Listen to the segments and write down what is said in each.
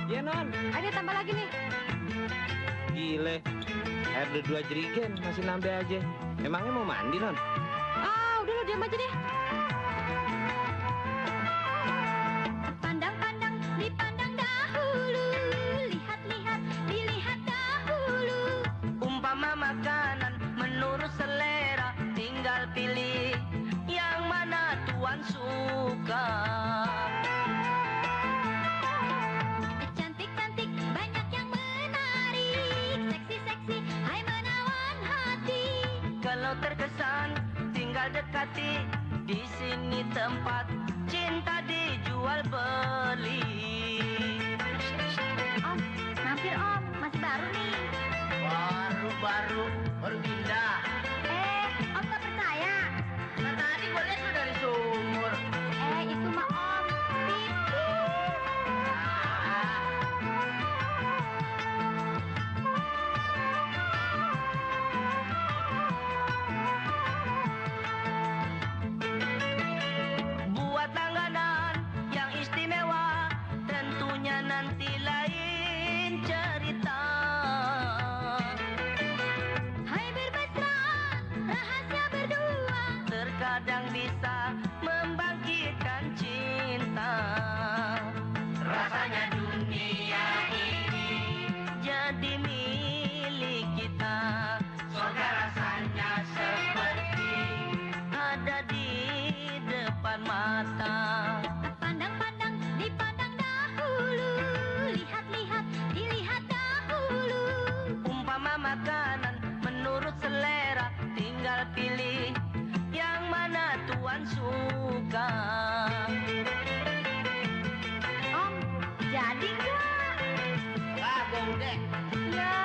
Iya non, Ada tambah lagi nih. gile. Air udah 2 jerigen, masih nambah aja. Emangnya mau mandi non? Ah, udah lo diam aja deh. Pandang-pandang, dipandang dahulu. Lihat-lihat, dilihat dahulu. Umpama makanan menurut selera, tinggal pilih yang mana tuan suka. Cantik-cantik, banyak yang menarik. Seksi-seksi, hai menawan hati. Kalau terkesan tinggal dekati, di sini tempat cinta dijual beli. Om, mampir om, masih baru nih. Baru pindah. Om gak percaya? Nah, tadi gue lihat lu dari sumur. Itu mah om, pipi. Buat langganan yang istimewa, tentunya nanti lain cerita. Hai bermesra, rahasia berdua. Terkadang bisa membangkitkan cinta. Rasanya dunia ini jadi milik kita. Surga rasanya seperti ada di depan mata. Pandang-pandang, dipandang dahulu. Lihat-lihat, dilihat dahulu. Umpama makanan menurut selera, tinggal pilih yang mana tuan suka. Om, jadi nggak? Kagak deh. Ya.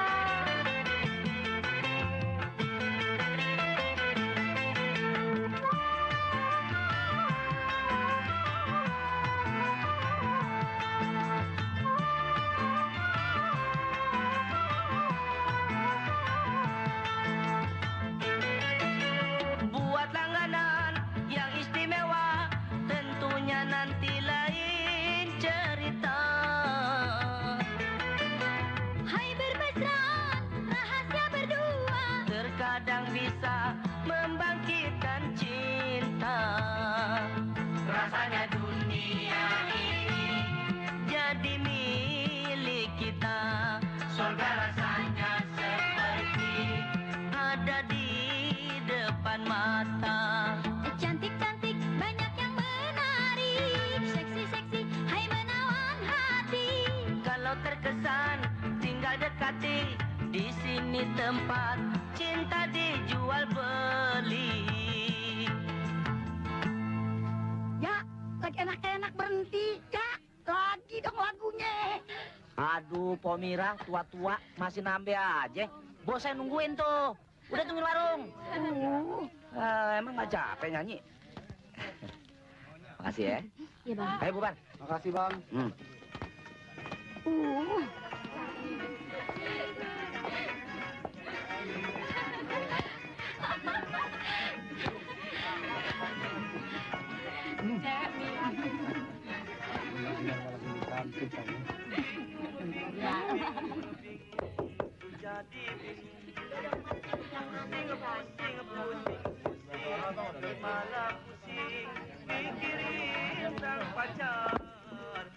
Buat langganan yang istimewa, tentunya nanti lain cerita. Hai bermesraan, rahasia berdua. Terkadang bisa membangkitkan cinta. Rasanya dunia ini jadi milik kita. Surga rasanya seperti ada ada di depan mata. Cantik-cantik banyak yang menarik, seksi-seksi, hai menawan hati. Kalau terkesan tinggal dekati, di sini tempat cinta dijual beli. Ya, lagi enak-enak berhenti, ya. Lagi dong lagunya. Aduh, Pomira, tua-tua masih nambah aja. Bos saya nungguin tuh. Udah tungguin warung. Emang nggak capek nyanyi? Makasih ya. Iya bang. Ayo bubar. Makasih, Bang.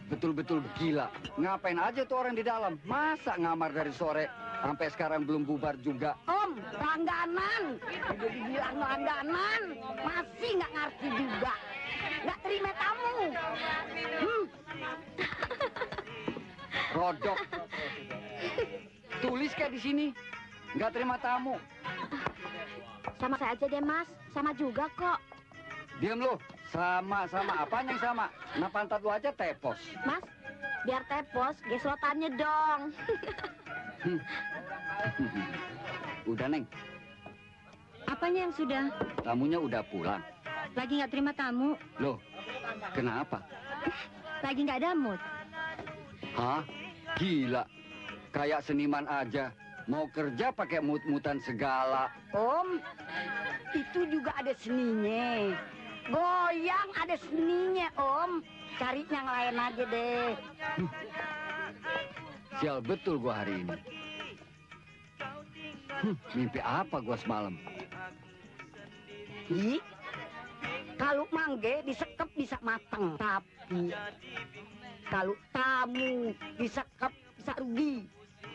Betul-betul gila. Ngapain aja tuh orang di dalam? Masa ngamar dari sore sampai sekarang belum bubar juga? Om, langganan. Udah dibilang langganan, masih nggak ngerti juga. Nggak terima tamu. Rodok. Tulis kayak di sini. Nggak terima tamu. Sama saya aja deh mas, sama juga kok. Diam lu. Sama. Apaan yang sama? Nah pantat lu aja tepos. Mas, biar tepos, geslotannya dong. Udah, Neng. Apanya yang sudah? Tamunya udah pulang. Lagi nggak terima tamu, Loh, kenapa? lagi nggak ada mood. Hah? Gila. Kayak seniman aja. Mau kerja pakai mut-mutan segala. Om, itu juga ada seninya. Goyang ada seninya, Om. Cari yang lain aja deh. Sial betul gua hari ini. Mimpi apa gua semalam? Hi, kalau mangge disekep bisa mateng, tapi kalau tamu disekep bisa rugi.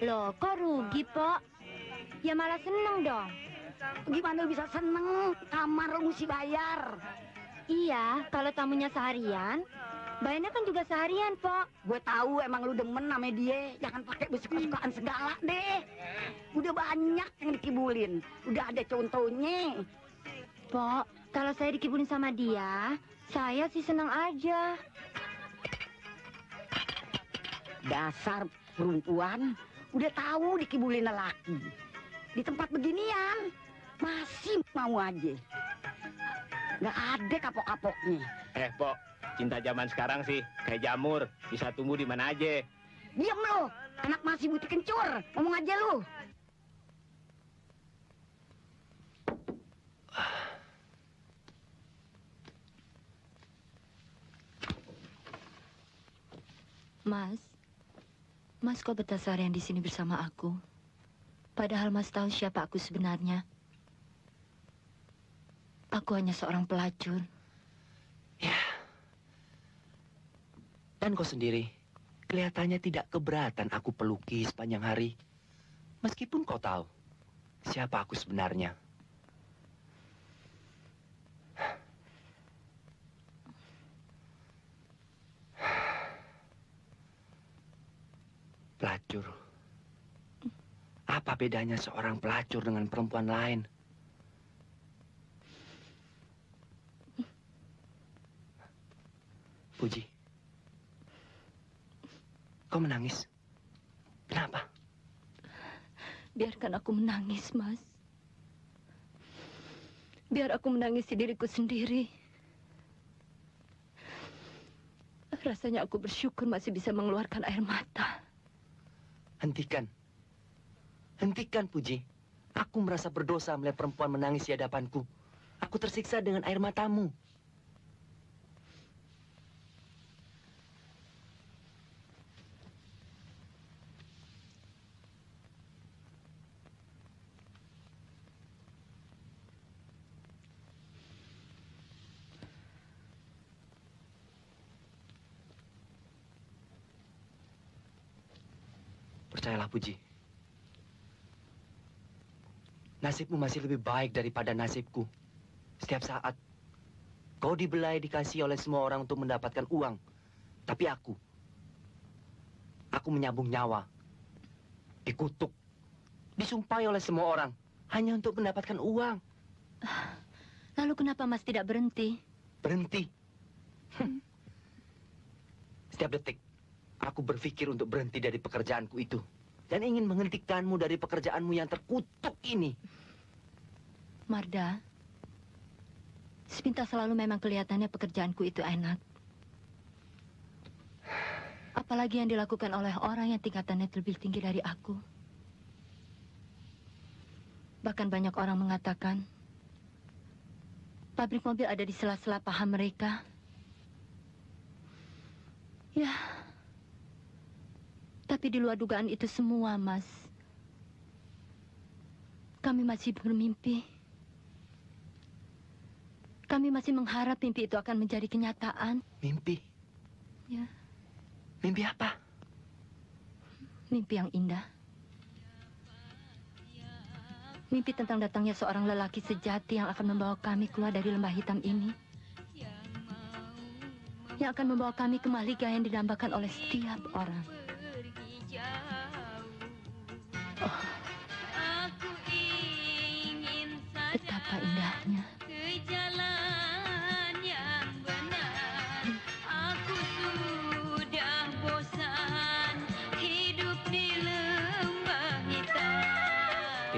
Loh, kok rugi, Pok? Ya malah seneng dong. Gimana lu bisa seneng? Kamar lu mesti bayar. Iya, kalau tamunya seharian, bayarnya kan juga seharian, Pok. Gue tahu emang lu demen sama dia. Jangan pakai bersuka-sukaan segala deh. Udah banyak yang dikibulin. Udah ada contohnya. Pok, kalau saya dikibulin sama dia, saya sih senang aja. Dasar perempuan. Udah tahu dikibulin lelaki. Di tempat beginian masih mau aja. Nggak ada kapok-kapoknya. Pok, cinta zaman sekarang sih kayak jamur, bisa tumbuh di mana aja. Diam lo, anak masih butuh kencur. Ngomong aja lu. Mas kok betah seharian di sini bersama aku? Padahal Mas tahu siapa aku sebenarnya. Aku hanya seorang pelacur. Ya. Dan kau sendiri, kelihatannya tidak keberatan aku peluki sepanjang hari. Meskipun kau tahu siapa aku sebenarnya. Pelacur. Apa bedanya seorang pelacur dengan perempuan lain? Puji. Kau menangis? Kenapa? Biarkan aku menangis, Mas. Biar aku menangisi diriku sendiri. Rasanya aku bersyukur masih bisa mengeluarkan air mata. Hentikan. Hentikan, Puji. Aku merasa berdosa melihat perempuan menangis di hadapanku. Aku tersiksa dengan air matamu. Percayalah, Puji. nasibmu masih lebih baik daripada nasibku. Setiap saat kau dibelai dikasih oleh semua orang untuk mendapatkan uang. Tapi aku menyambung nyawa. Dikutuk, disumpahi oleh semua orang hanya untuk mendapatkan uang. Lalu kenapa Mas tidak berhenti? Berhenti. Setiap detik, aku berpikir untuk berhenti dari pekerjaanku itu. Dan ingin menghentikanmu dari pekerjaanmu yang terkutuk ini. Marda, sepintas selalu memang kelihatannya pekerjaanku itu enak. Apalagi yang dilakukan oleh orang yang tingkatannya lebih tinggi dari aku. Bahkan banyak orang mengatakan pabrik mobil ada di sela-sela paha mereka. Ya, tapi di luar dugaan itu semua, Mas. Kami masih bermimpi. Kami masih mengharap mimpi itu akan menjadi kenyataan. Mimpi? Ya, Mimpi apa? mimpi yang indah. Mimpi tentang datangnya seorang lelaki sejati yang akan membawa kami keluar dari lembah hitam ini. Yang akan membawa kami ke mahligai yang didambakan oleh setiap orang. Oh, betapa indahnya.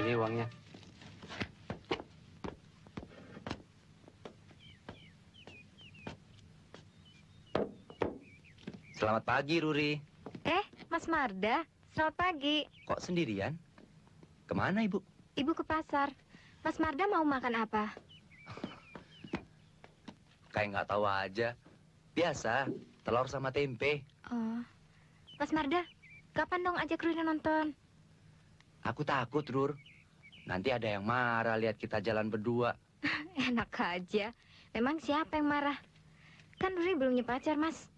Ini uangnya. Selamat pagi, Ruri. Mas Marda, selamat pagi. Kok sendirian? Kemana, Ibu? Ibu ke pasar. Mas Marda mau makan apa? Kayak nggak tahu aja. Biasa, telur sama tempe. Oh, Mas Marda, kapan dong ajak Ruri nonton? Aku takut, Rur. Nanti ada yang marah lihat kita jalan berdua. Enak aja. Memang siapa yang marah? Kan Ruri belum punya pacar, Mas.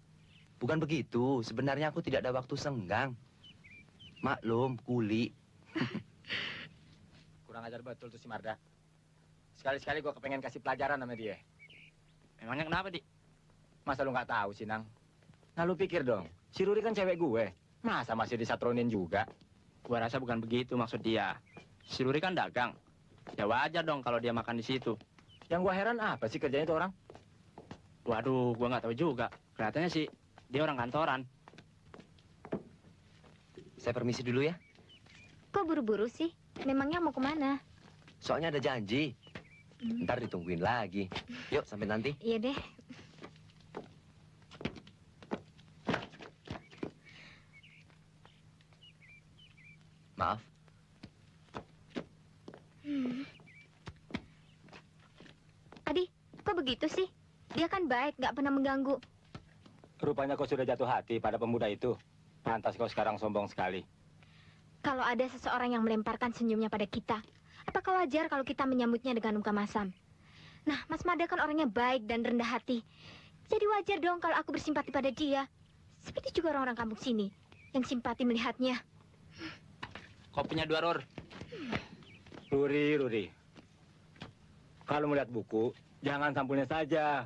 Bukan begitu. Sebenarnya aku tidak ada waktu senggang. Maklum, kuli. Kurang ajar betul tuh si Marda. Sekali-sekali gue kepengen kasih pelajaran sama dia. Emangnya kenapa, Dik? Masa lu nggak tahu sih, Nang? Nah lu pikir dong, si Ruri kan cewek gue. Masa masih disatronin juga? Gua rasa bukan begitu maksud dia. Si Ruri kan dagang. Ya wajar dong kalau dia makan di situ. Yang gue heran apa sih kerjanya itu orang? Waduh, gua nggak tahu juga. Kelihatannya sih dia orang kantoran. Saya permisi dulu ya. Kok buru-buru sih? Memangnya mau kemana? Soalnya ada janji. Ntar ditungguin lagi. Yuk, sampai nanti. Iya deh. Maaf. Adi, kok begitu sih? Dia kan baik, nggak pernah mengganggu. Rupanya kau sudah jatuh hati pada pemuda itu. Pantas kau sekarang sombong sekali. Kalau ada seseorang yang melemparkan senyumnya pada kita, apakah wajar kalau kita menyambutnya dengan muka masam? Nah, Mas Marda kan orangnya baik dan rendah hati. Jadi wajar dong kalau aku bersimpati pada dia. Seperti juga orang-orang kampung sini yang simpati melihatnya. Kopinya 2, Rur. Ruri. Kalau melihat buku, jangan sampulnya saja.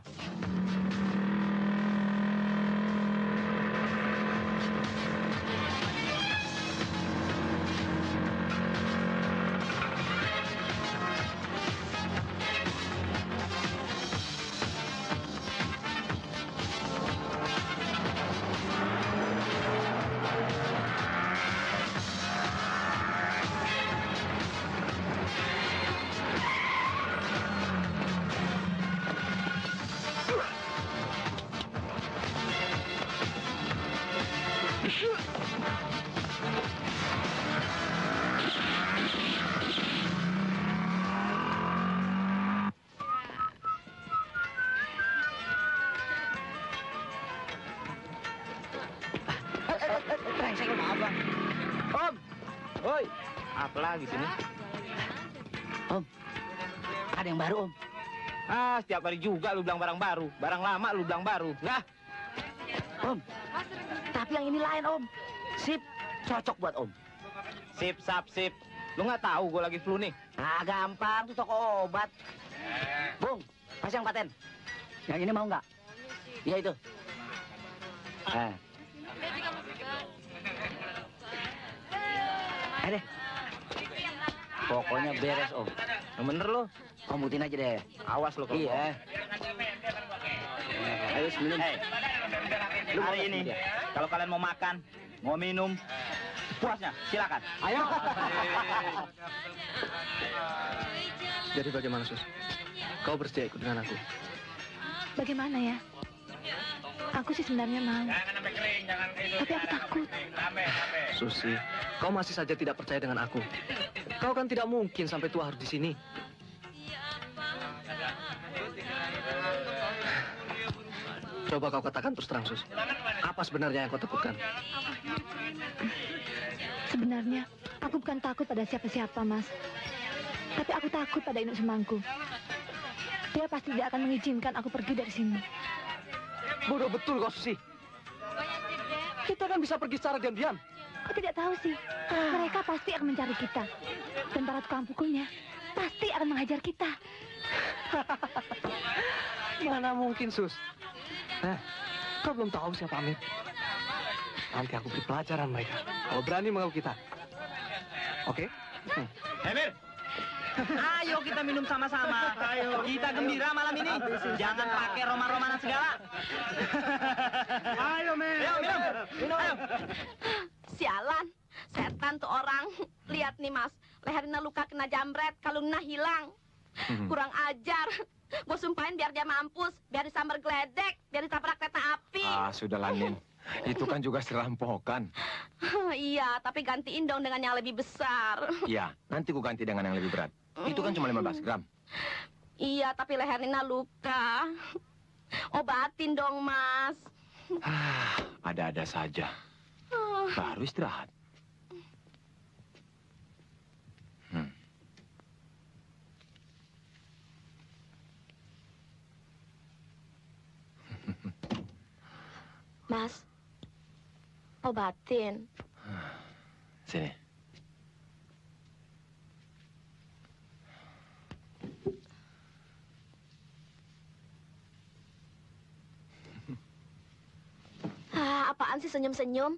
Woi, apa lagi sini? Om, ada yang baru, Om. Ah, setiap hari juga lu bilang barang baru. Barang lama lu bilang baru. Nah, Om, tapi yang ini lain, Om. Sip, cocok buat Om. sip, sap, sip. Lu nggak tahu gue lagi flu nih. Ah, gampang tuh toko obat. Bung, pasang paten. Yang ini mau nggak? Iya itu. Deh. Pokoknya beres, Om. Yang bener lu. Komutin aja deh. Awas lu kalau Iya. Ayo minum. Lu hari ini, kalau kalian mau makan, mau minum, puasnya silakan. Ayo. Jadi bagaimana, Sus? Kau bersedia ikut dengan aku? Bagaimana ya? Aku sih sebenarnya mau. Tapi aku takut. Susi, kau masih saja tidak percaya dengan aku. Kau kan tidak mungkin sampai tua harus di sini. Coba kau katakan terus terang, Sus. Apa sebenarnya yang kau takutkan? Sebenarnya, aku bukan takut pada siapa-siapa, Mas. Tapi aku takut pada induk semangku. Dia pasti tidak akan mengizinkan aku pergi dari sini. Bodoh betul kau, Susi. Kita kan bisa pergi secara diam-diam. Aku tidak tahu sih. Mereka pasti akan mencari kita. Dan para tukang pukulnya pasti akan menghajar kita. Mana mungkin, Sus? Kau belum tahu siapa Amir. Nanti aku beri pelajaran mereka. Kalau berani mengganggu kita. Oke? Emir, ayo kita minum sama-sama. Ayo. Kita gembira malam ini. Jangan pakai roman-romanan segala. Ayo, men. Ayo, minum. Minum. Ayo. Sialan, setan tuh orang. Lihat nih mas, lehernya luka kena jambret, kalungnya hilang. Kurang ajar. Gue sumpahin biar dia mampus, biar disambar geledek, biar ditabrak kereta api. Ah, sudahlah, Nin. Itu kan juga serampokan. Iya, tapi gantiin dong dengan yang lebih besar. Iya, nanti ku ganti dengan yang lebih berat. Itu kan cuma 15 gram. Iya, tapi lehernya luka. Obatin dong, mas. Ada-ada saja. Baru istirahat. Mas, obatin. Sini. Apaan sih senyum-senyum?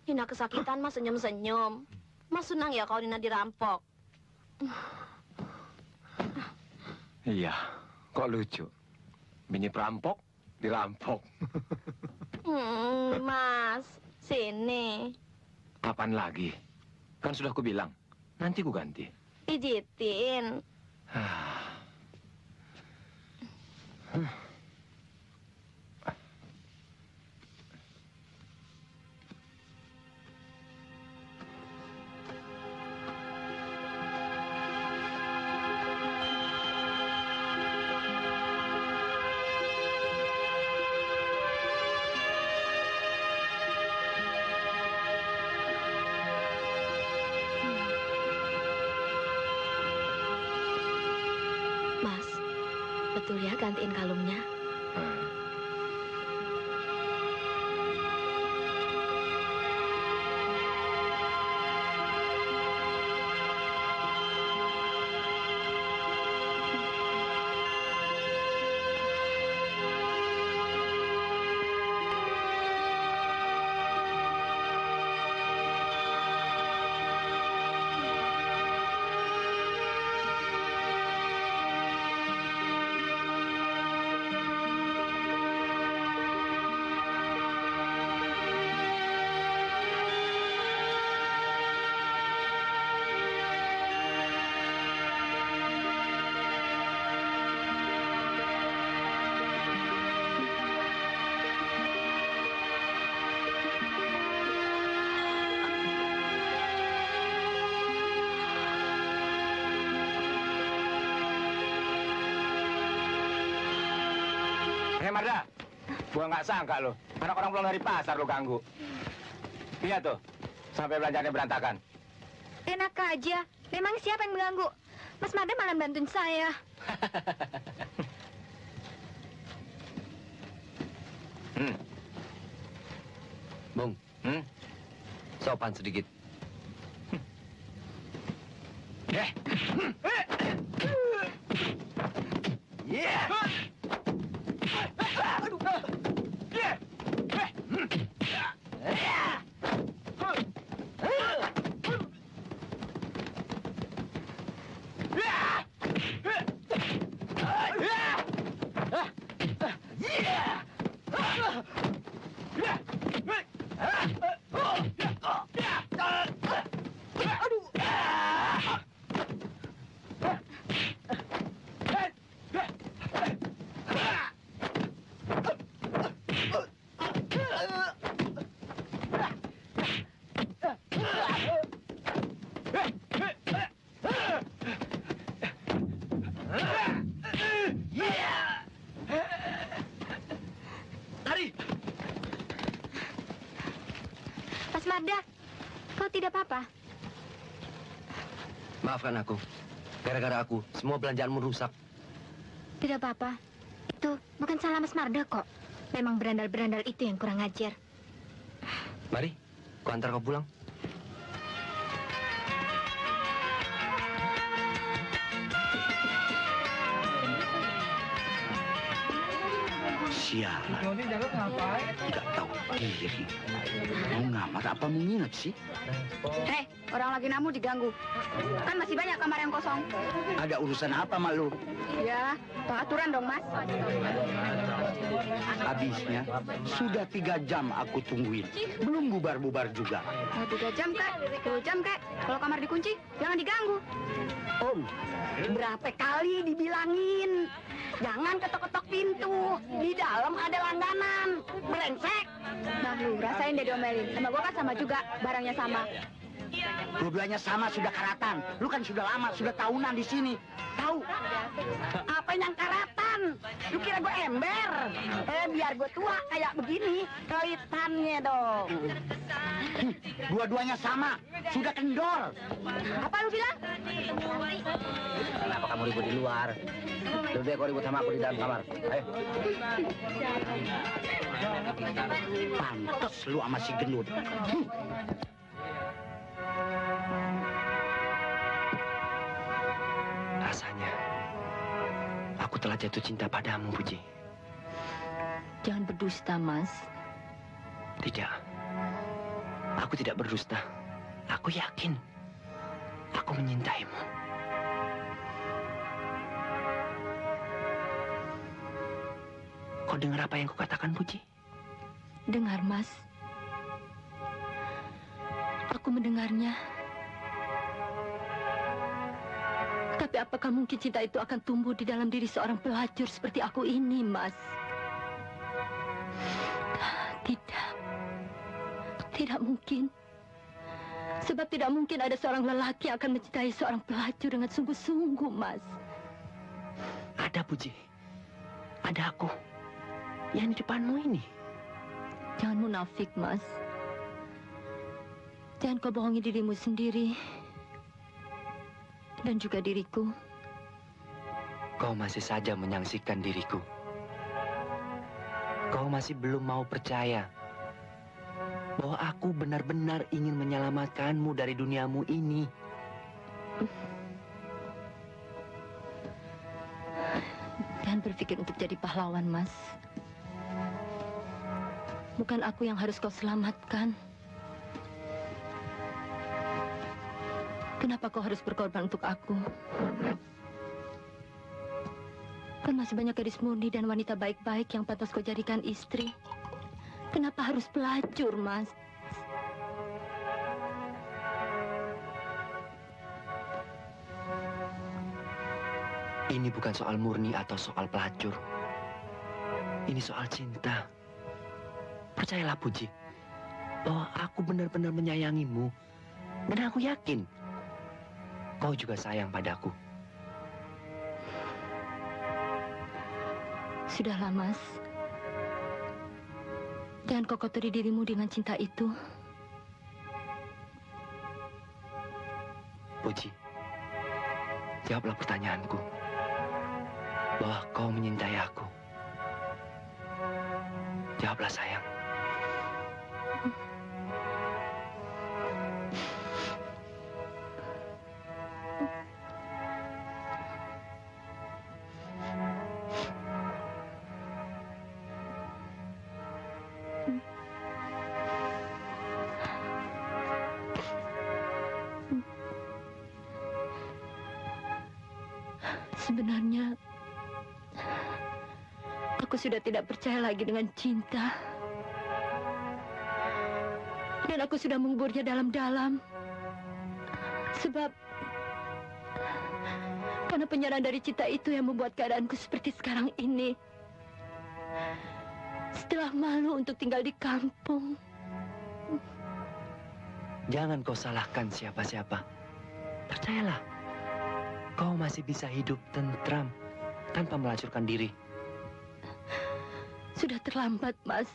Nina kesakitan, mas senyum-senyum. Mas senang ya kalau Nina dirampok? Iya, kok lucu. Bini perampok, dirampok. Mas, sini. Apaan lagi? Kan sudah ku bilang, nanti ku ganti. Pijitin. Mas, betul ya gantiin kalungnya? Marda, gua nggak sangka lo. Anak orang pulang dari pasar lo ganggu. Lihat tuh, sampai belanjanya berantakan. Enak aja. Memang siapa yang mengganggu? Mas Marda malah bantuin saya. Bung, sopan sedikit. Mas Marda, kau tidak apa-apa? Maafkan aku. Gara-gara aku, semua belanjaanmu rusak. Tidak apa-apa. Itu bukan salah Mas Marda kok. Memang berandal-berandal itu yang kurang ajar. Mari, ku antar kau pulang. Sialan. Nggak tahu diri. Mau ngamar apa mau nginep sih? Hei, orang lagi namu diganggu. Kan masih banyak kamar yang kosong. Ada urusan apa sama lu? Ya, aturan dong, Mas. Habisnya sudah 3 jam aku tungguin. Belum bubar-bubar juga. Mau 3 jam, Kak? 2 jam, Kak? Kalau kamar dikunci, jangan diganggu. Om, Berapa kali dibilangin? Jangan ketok-ketok pintu. Di dalam ada langganan. Brengsek. Nah, lu rasain deh diomelin. Sama gua kan sama juga. Barangnya sama. dua-duanya sama sudah karatan. Lu kan sudah lama, sudah tahunan di sini. Tahu? Apa yang karatan? Lu kira gua ember? Biar gua tua kayak begini. Kaitannya dong. Dua-duanya sama, sudah kendor. Apa lu bilang? Kenapa kamu ribut di luar? Lebih baik kau ribut sama aku di dalam kamar. Ayo. Pantes lu sama si gendut. Rasanya aku telah jatuh cinta padamu, Puji. Jangan berdusta, Mas. Tidak. Aku tidak berdusta. Aku yakin. Aku menyintaimu. Kau dengar apa yang kukatakan, Puji? Dengar, Mas. Aku mendengarnya. Tapi apakah mungkin cinta itu akan tumbuh di dalam diri seorang pelacur seperti aku ini, Mas? Tidak. Tidak mungkin. Sebab tidak mungkin ada seorang lelaki yang akan mencintai seorang pelacur dengan sungguh-sungguh, Mas. Ada, Puji. Ada aku. Yang di depanmu ini. Jangan munafik, Mas. Jangan kau bohongi dirimu sendiri. Dan juga diriku. Kau masih saja menyaksikan diriku. Kau masih belum mau percaya bahwa aku benar-benar ingin menyelamatkanmu dari duniamu ini. Jangan berpikir untuk jadi pahlawan, Mas. Bukan aku yang harus kau selamatkan. Kenapa kau harus berkorban untuk aku? Kan masih banyak gadis murni dan wanita baik-baik yang pantas kau jadikan istri. Kenapa harus pelacur, Mas? Ini bukan soal murni atau soal pelacur. Ini soal cinta. Percayalah, Puji, bahwa aku benar-benar menyayangimu. Dan aku yakin kau juga sayang padaku. Sudahlah, Mas. Jangan kau kotori dirimu dengan cinta itu. Puji, jawablah pertanyaanku. Bahwa kau menyintai aku. Jawablah, sayang. Sebenarnya, aku sudah tidak percaya lagi dengan cinta. Dan aku sudah menguburnya dalam-dalam. Sebab, karena penyerangan dari cinta itu yang membuat keadaanku seperti sekarang ini. Setelah malu untuk tinggal di kampung. Jangan kau salahkan siapa-siapa. Percayalah, kau masih bisa hidup tentram tanpa melacurkan diri. Sudah terlambat, Mas.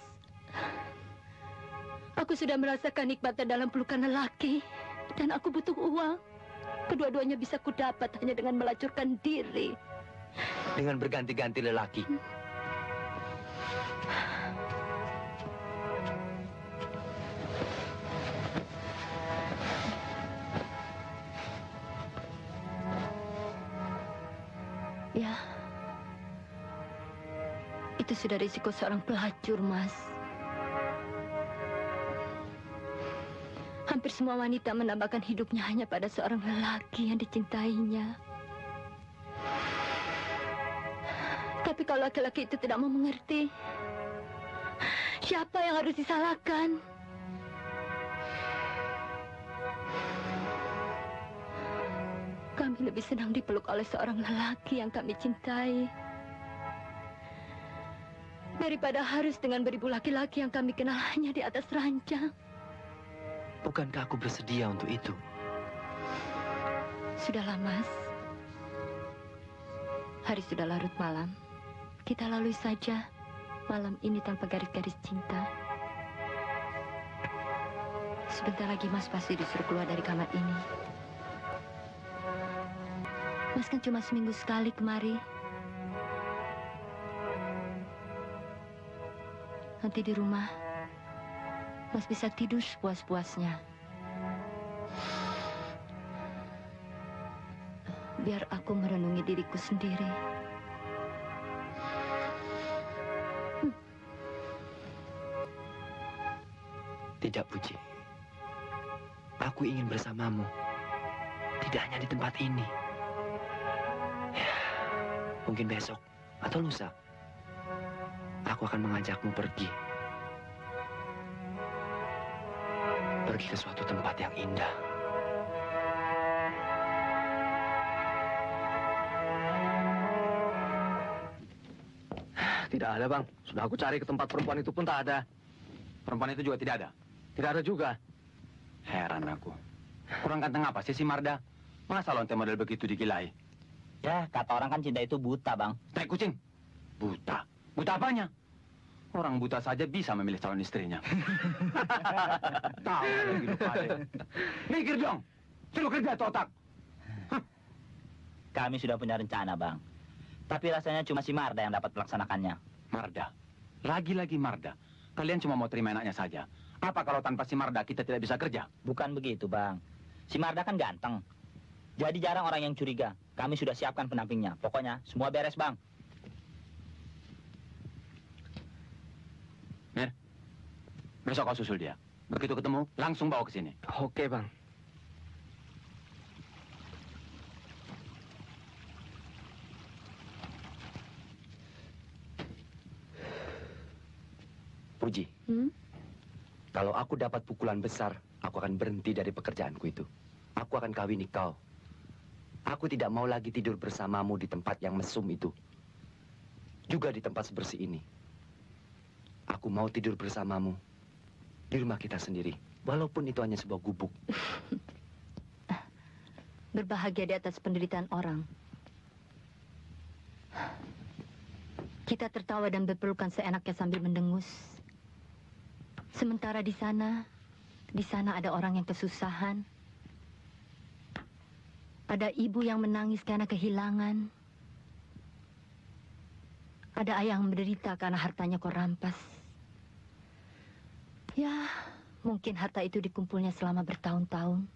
Aku sudah merasakan nikmatnya dalam pelukan lelaki. Dan aku butuh uang. Kedua-duanya bisa kudapat hanya dengan melacurkan diri. Dengan berganti-ganti lelaki. Ya, itu sudah risiko seorang pelacur, Mas. Hampir semua wanita menambahkan hidupnya hanya pada seorang lelaki yang dicintainya. Tapi kalau laki-laki itu tidak mau mengerti, siapa yang harus disalahkan? Kami lebih senang dipeluk oleh seorang lelaki yang kami cintai daripada harus dengan beribu laki-laki yang kami kenal hanya di atas ranjang. Bukankah aku bersedia untuk itu? Sudahlah, Mas. Hari sudah larut malam. Kita lalui saja malam ini tanpa garis-garis cinta. Sebentar lagi Mas pasti disuruh keluar dari kamar ini. Mas kan cuma seminggu sekali kemari. Nanti di rumah, Mas bisa tidur sepuas-puasnya. Biar aku merenungi diriku sendiri. Tidak, Puji. Aku ingin bersamamu. Tidak hanya di tempat ini. Ya, mungkin besok atau lusa. Aku akan mengajakmu pergi. Pergi ke suatu tempat yang indah. Tidak ada, Bang. Sudah aku cari ke tempat perempuan itu pun tak ada. Perempuan itu juga tidak ada? Tidak ada juga. Heran aku. Kurang ganteng apa sih si Marda? Masa lonte model begitu digilai? Ya, kata orang kan cinta itu buta, Bang. Tai kucing. Buta? Buta apanya? Orang buta saja bisa memilih calon istrinya. Tahu lagi lu pada. Mikir dong. Suruh kerja tuh otak. Kami sudah punya rencana, Bang. Tapi rasanya cuma si Marda yang dapat melaksanakannya. Marda? Lagi-lagi Marda? Kalian cuma mau terima enaknya saja. Apa kalau tanpa si Marda kita tidak bisa kerja? Bukan begitu, Bang. Si Marda kan ganteng. Jadi jarang orang yang curiga. Kami sudah siapkan pendampingnya. Pokoknya semua beres, Bang. Mir, besok kau susul dia. Begitu ketemu, langsung bawa ke sini. Oke, Bang. Puji, kalau aku dapat pukulan besar, aku akan berhenti dari pekerjaanku itu. Aku akan kawini kau. Aku tidak mau lagi tidur bersamamu di tempat yang mesum itu. Juga di tempat sebersih ini. Aku mau tidur bersamamu di rumah kita sendiri. Walaupun itu hanya sebuah gubuk. Berbahagia di atas penderitaan orang. Kita tertawa dan berpelukan seenaknya sambil mendengus. Sementara di sana ada orang yang kesusahan. Ada ibu yang menangis karena kehilangan. Ada ayah yang menderita karena hartanya kau rampas. Ya, mungkin harta itu dikumpulnya selama bertahun-tahun.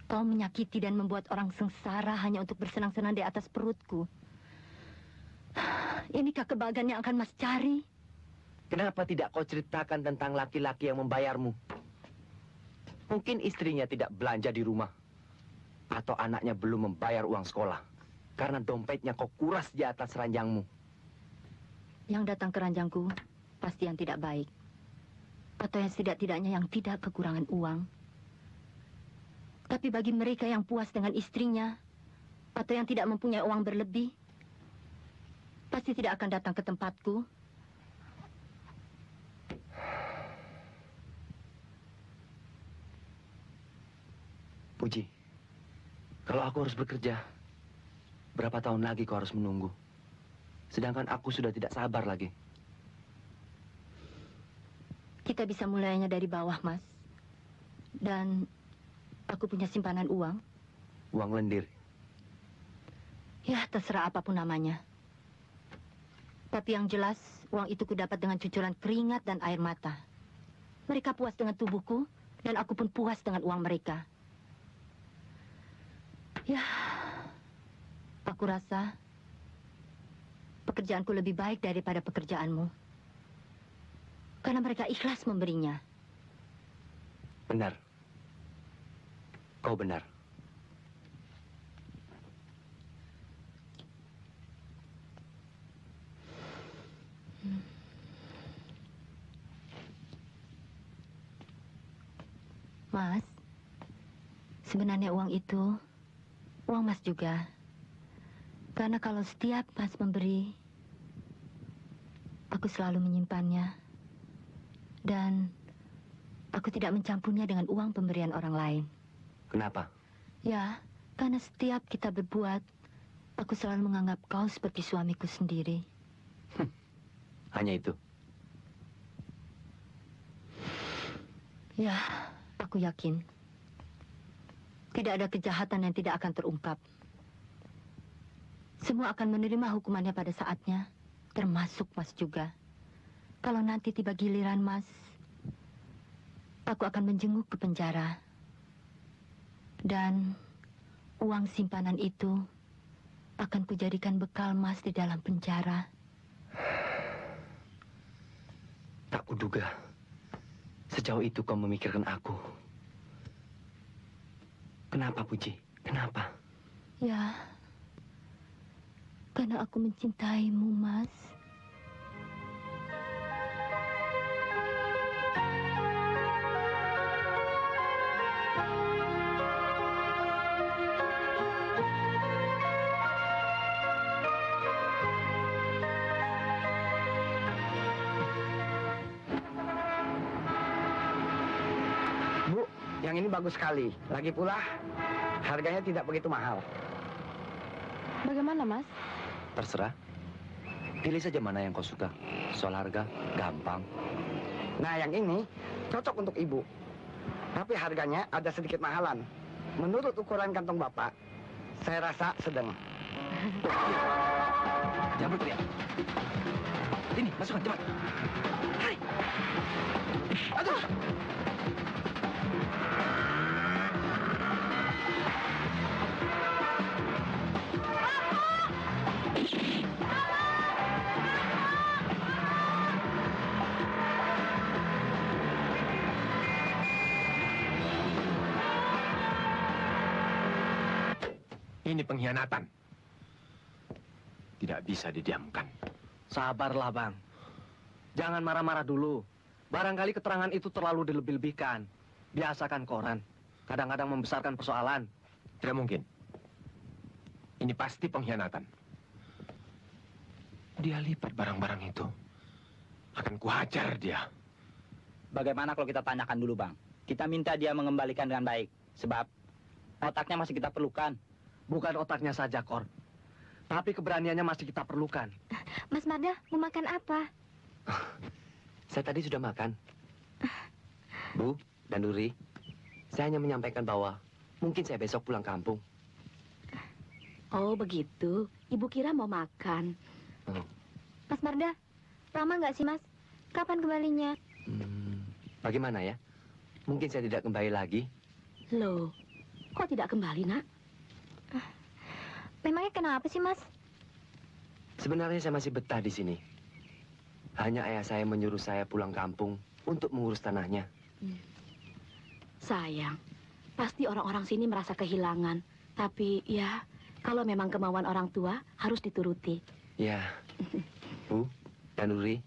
Kau menyakiti dan membuat orang sengsara hanya untuk bersenang-senang di atas perutku. Inikah kebahagiaan yang akan Mas cari? Kenapa tidak kau ceritakan tentang laki-laki yang membayarmu? Mungkin istrinya tidak belanja di rumah. Atau anaknya belum membayar uang sekolah. karena dompetnya kau kuras di atas ranjangmu. Yang datang ke ranjangku pasti yang tidak baik. Atau yang setidak-tidaknya yang tidak kekurangan uang. Tapi bagi mereka yang puas dengan istrinya, atau yang tidak mempunyai uang berlebih, pasti tidak akan datang ke tempatku. Puji, kalau aku harus bekerja, berapa tahun lagi kau harus menunggu? Sedangkan aku sudah tidak sabar lagi. Kita bisa mulainya dari bawah, Mas. Dan aku punya simpanan uang. Uang lendir. Ya, terserah apapun namanya. Tapi yang jelas, uang itu kudapat dengan cucuran keringat dan air mata. Mereka puas dengan tubuhku, dan aku pun puas dengan uang mereka. Ya, aku rasa pekerjaanku lebih baik daripada pekerjaanmu. Karena mereka ikhlas memberinya. Benar. Kau benar. Mas, sebenarnya uang itu uang Mas juga. Karena kalau setiap Mas memberi, aku selalu menyimpannya. Dan aku tidak mencampurnya dengan uang pemberian orang lain. Kenapa? Ya, karena setiap kita berbuat, aku selalu menganggap kau seperti suamiku sendiri. Hanya itu. Ya, aku yakin. Tidak ada kejahatan yang tidak akan terungkap. Semua akan menerima hukumannya pada saatnya, termasuk Mas juga. Kalau nanti tiba giliran Mas, aku akan menjenguk ke penjara. Dan uang simpanan itu akan kujadikan bekal Mas di dalam penjara. Tak kuduga. Sejauh itu kau memikirkan aku. Kenapa, Puji? Kenapa? Ya, karena aku mencintaimu, Mas. Bu, yang ini bagus sekali. Lagi pula, harganya tidak begitu mahal. Bagaimana, Mas? Terserah. Pilih saja mana yang kau suka. Soal harga, gampang. Nah, yang ini cocok untuk ibu. Tapi harganya ada sedikit mahalan. Menurut ukuran kantong Bapak, saya rasa sedang. Jangan berteriak. Ini, masukkan cepat. Hai. Aduh. Ini pengkhianatan. Tidak bisa didiamkan. Sabarlah, Bang. Jangan marah-marah dulu. Barangkali keterangan itu terlalu dilebih-lebihkan. Biasakan koran. Kadang-kadang membesarkan persoalan. Tidak mungkin. Ini pasti pengkhianatan. Dia lipat barang-barang itu. Akan kuhajar dia. Bagaimana kalau kita tanyakan dulu, Bang? Kita minta dia mengembalikan dengan baik. Sebab otaknya masih kita perlukan. Bukan otaknya saja, Kor. Tapi keberaniannya masih kita perlukan. Mas Marda, mau makan apa? Saya tadi sudah makan. Bu dan Nuri, saya hanya menyampaikan bahwa mungkin saya besok pulang kampung. Oh, begitu. Ibu kira mau makan. Mas Marda, lama nggak sih, Mas? Kapan kembalinya? Bagaimana ya? Mungkin saya tidak kembali lagi. Loh, kok tidak kembali, Nak? Memangnya kenapa sih, Mas? Sebenarnya saya masih betah di sini. Hanya ayah saya menyuruh saya pulang kampung untuk mengurus tanahnya. Sayang, pasti orang-orang sini merasa kehilangan. Tapi ya, Kalau memang kemauan orang tua, harus dituruti. Ya, Bu dan Nuri.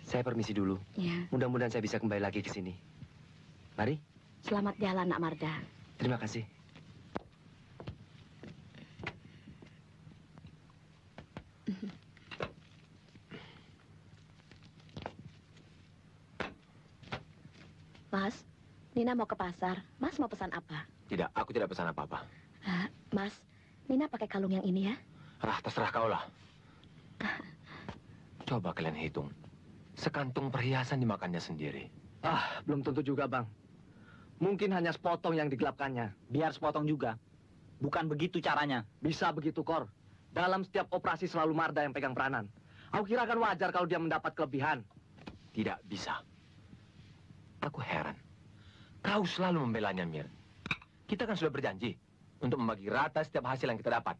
Saya permisi dulu. Ya. Mudah-mudahan saya bisa kembali lagi ke sini. Mari. Selamat jalan, Nak Marda. Terima kasih. Mas, Nina mau ke pasar. Mas mau pesan apa? Tidak, aku tidak pesan apa-apa. Mas, Nina pakai kalung yang ini ya? Terserah kau lah. Coba kalian hitung. Sekantung perhiasan dimakannya sendiri. Belum tentu juga, Bang. Mungkin hanya sepotong yang digelapkannya. Biar sepotong juga. Bukan begitu caranya. Bisa begitu, Kor. Dalam setiap operasi selalu Marda yang pegang peranan. Aku kira kan wajar kalau dia mendapat kelebihan. Tidak bisa. Aku heran. Kau selalu membelanya, Mir. Kita kan sudah berjanji untuk membagi rata setiap hasil yang kita dapat.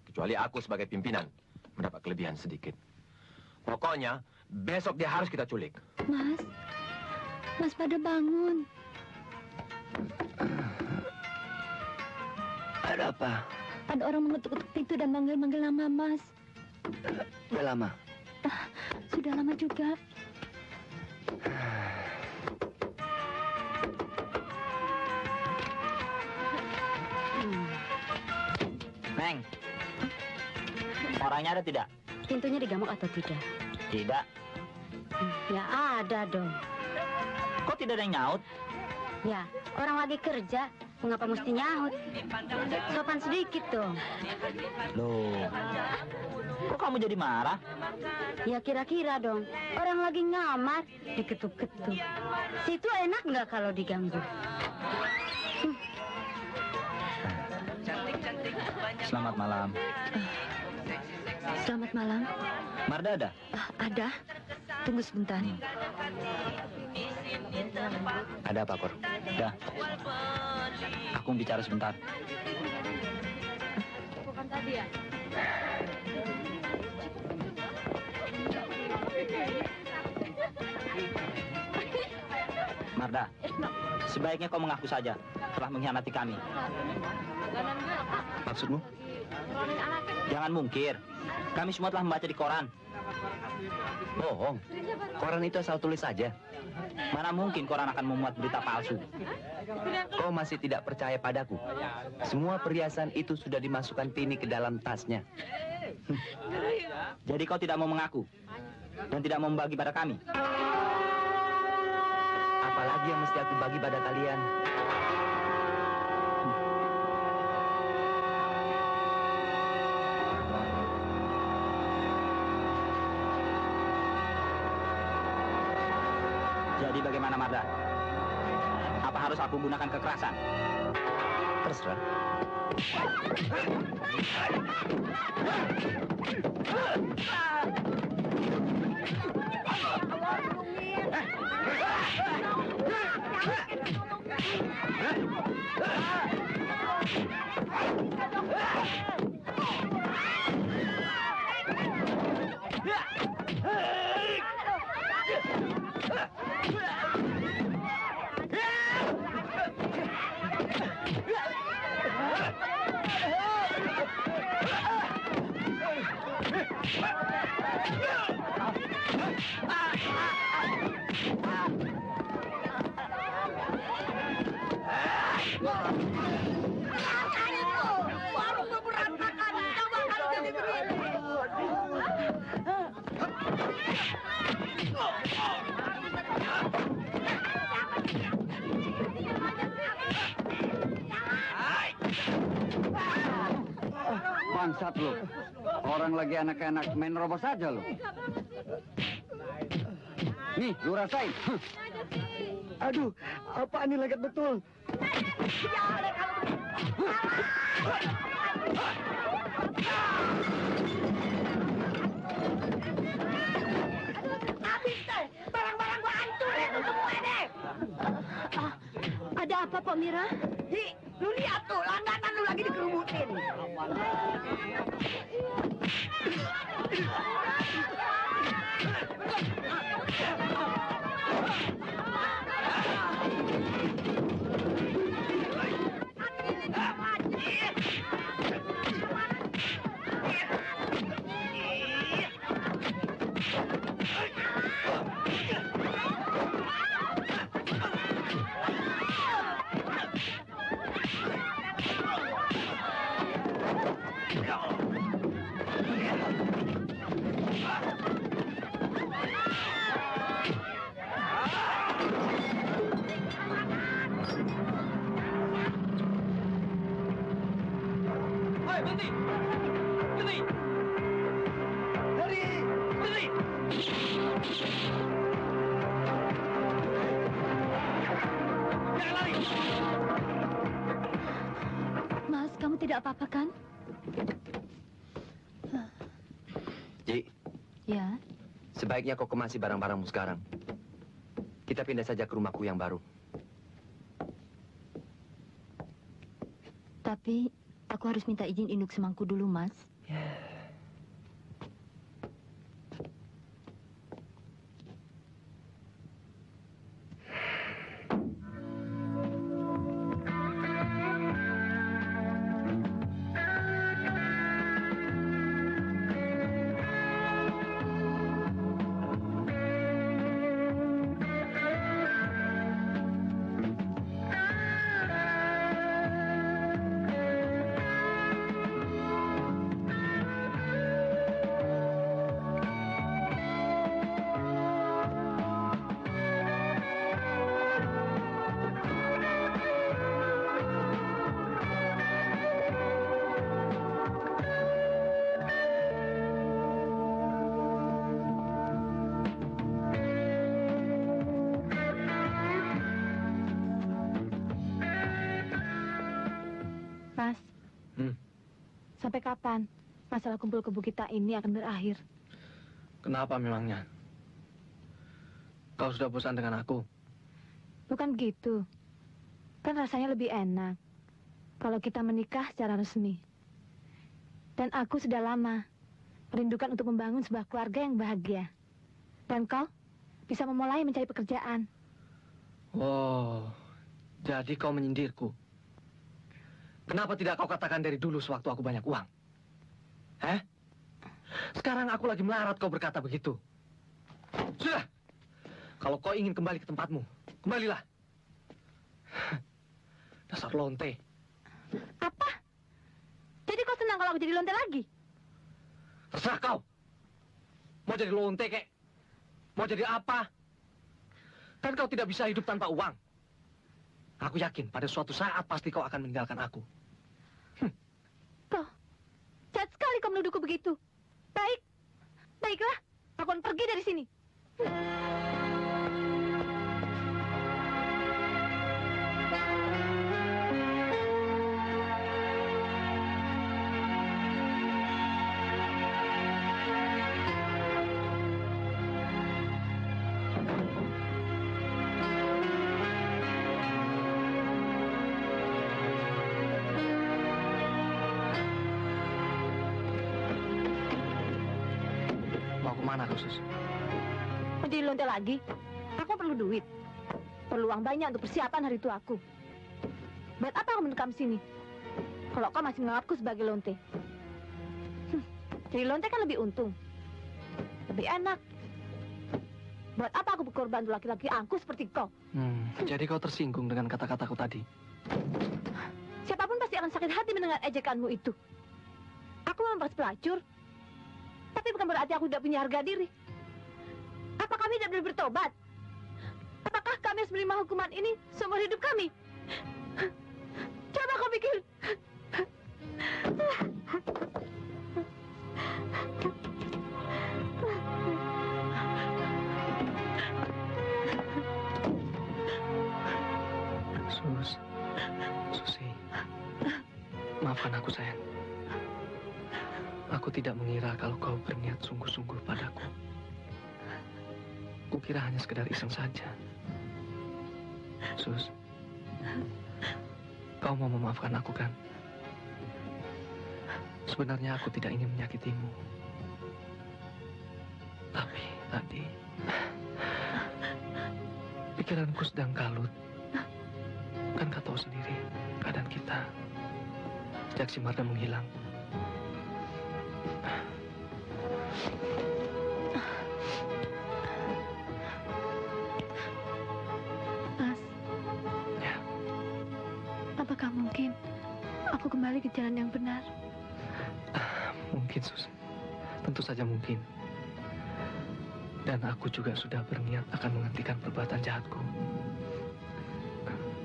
Kecuali aku sebagai pimpinan mendapat kelebihan sedikit. Pokoknya, besok dia harus kita culik. Mas pada bangun. Ada apa? Ada orang mengetuk-ketuk pintu dan manggil-manggil nama Mas. Udah lama? Sudah lama juga. Neng, orangnya ada tidak? Pintunya digamuk atau tidak? Tidak. Ya ada dong. Kok tidak ada yang nyaut? Ya, orang lagi kerja. Mengapa mesti nyaut? Sopan sedikit dong. Loh, kok kamu jadi marah? Ya kira-kira dong. Orang lagi ngamar, diketuk-ketuk. Situ enak nggak kalau diganggu? Selamat malam. Selamat malam. Marda ada? Ada. Tunggu sebentar. Ada apa, Kor? Dah. Aku mau bicara sebentar. Bukan tadi ya? Marda, sebaiknya kau mengaku saja telah mengkhianati kami. Maksudmu? Jangan mungkir. Kami semua telah membaca di koran. Bohong. Koran itu asal tulis saja. Mana mungkin koran akan memuat berita palsu? Kau masih tidak percaya padaku? Semua perhiasan itu sudah dimasukkan Tini ke dalam tasnya. Jadi kau tidak mau mengaku? Dan tidak mau membagi pada kami? Apalagi yang mesti aku bagi pada kalian? Jadi bagaimana, Marda? Apa harus aku gunakan kekerasan? Terserah. Bangsat lo. Orang lagi anak-anak main robos saja lo. Nih, lu rasain. Aduh, apa ini lengket betul? Habis deh, barang-barang gua hancurin tuh semua deh. Ada apa, Pak Mira? Lu lihat tuh, langganan lu lagi dikerumutin. Hei, berhenti! Berhenti! Berhenti! Jangan lari! Mas, kamu tidak apa-apa kan? Ji, Ya. sebaiknya kau kemasi barang-barangmu sekarang. Kita pindah saja ke rumahku yang baru. Tapi aku harus minta izin induk semangku dulu, Mas. Mas, sampai kapan masalah kumpul kebo kita ini akan berakhir? Kenapa memangnya? Kau sudah bosan dengan aku? Bukan begitu. Kan rasanya lebih enak kalau kita menikah secara resmi. Dan aku sudah lama merindukan untuk membangun sebuah keluarga yang bahagia. Dan kau bisa memulai mencari pekerjaan. Oh, jadi kau menyindirku. Kenapa tidak kau katakan dari dulu sewaktu aku banyak uang? Sekarang aku lagi melarat kau berkata begitu. Sudah. Kalau kau ingin kembali ke tempatmu, kembalilah. Dasar lonte. Apa? Jadi kau senang kalau aku jadi lonte lagi? Terserah kau. Mau jadi lonte kek? Mau jadi apa? Kan kau tidak bisa hidup tanpa uang. Aku yakin pada suatu saat pasti kau akan meninggalkan aku. Kau, jahat sekali kau menuduhku begitu. Baiklah, aku akan pergi dari sini. Mau kemana kau, Sus? Mau jadi lonte lagi? Aku perlu duit. Perlu uang banyak untuk persiapan hari tuaku. Buat apa aku mendekam sini? Kalau kau masih menganggapku sebagai lonte. Jadi lonte kan lebih untung. Lebih enak. Buat apa aku berkorban untuk laki-laki angkuh seperti kau? Jadi kau tersinggung dengan kata-kataku tadi? Siapapun pasti akan sakit hati mendengar ejekanmu itu. Aku memang bekas pelacur. Tapi bukan berarti aku tidak punya harga diri. Apa kami tidak boleh bertobat? Apakah kami harus menerima hukuman ini seumur hidup kami? Coba kau pikir. Susi, maafkan aku sayang. Aku tidak mengira kalau kau berniat sungguh-sungguh padaku. Kukira hanya sekedar iseng saja. Sus, kau mau memaafkan aku kan? Sebenarnya aku tidak ingin menyakitimu. Tapi tadi pikiranku sedang kalut. Kan kau tahu sendiri keadaan kita sejak si Marda menghilang. Mas, apakah mungkin aku kembali ke jalan yang benar? Mungkin, Sus. Tentu saja mungkin. Dan aku juga sudah berniat akan menghentikan perbuatan jahatku.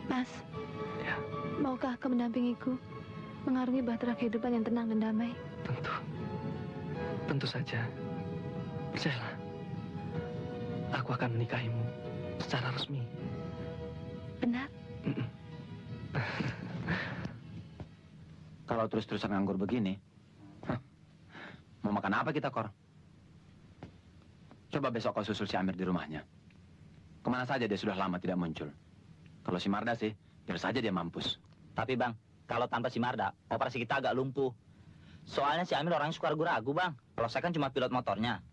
Mas, Ya. maukah kau mendampingiku mengarungi bahtera kehidupan yang tenang dan damai? Tentu. Tentu saja. Percayalah. Aku akan menikahimu secara resmi. Benar? Kalau terus-terusan nganggur begini, mau makan apa kita, Kor? Coba besok kau susul si Amir di rumahnya. Kemana saja dia sudah lama tidak muncul. Kalau si Marda sih, biar saja dia mampus. Tapi Bang, kalau tanpa si Marda, operasi kita agak lumpuh. Soalnya si Amir orangnya suka ragu-ragu, Bang. Kalau saya kan cuma pilot motornya.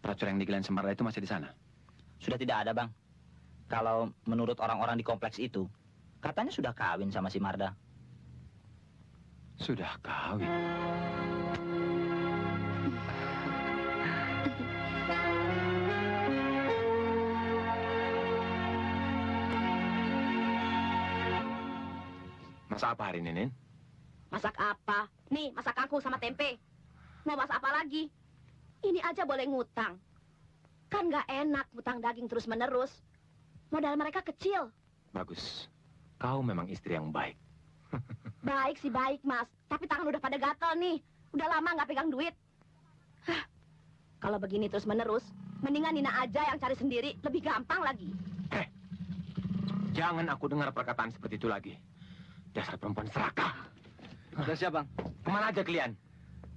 Pelacur yang digelain si Marda itu masih di sana? Sudah tidak ada, Bang. Kalau menurut orang-orang di kompleks itu, katanya sudah kawin sama si Marda. Sudah kawin? Masak apa hari ini, Nin? Masak apa? Nih, masak kangkung sama tempe. Mau masak apa lagi? Ini aja boleh ngutang. Kan nggak enak ngutang daging terus-menerus. Modal mereka kecil. Bagus. Kau memang istri yang baik. Baik sih baik, Mas. Tapi tangan udah pada gatel nih. Udah lama nggak pegang duit. Hah. Kalau begini terus-menerus, mendingan Nina aja yang cari sendiri. Lebih gampang lagi. Jangan aku dengar perkataan seperti itu lagi. Dasar perempuan serakah. Udah siap, Bang. Kemana aja kalian?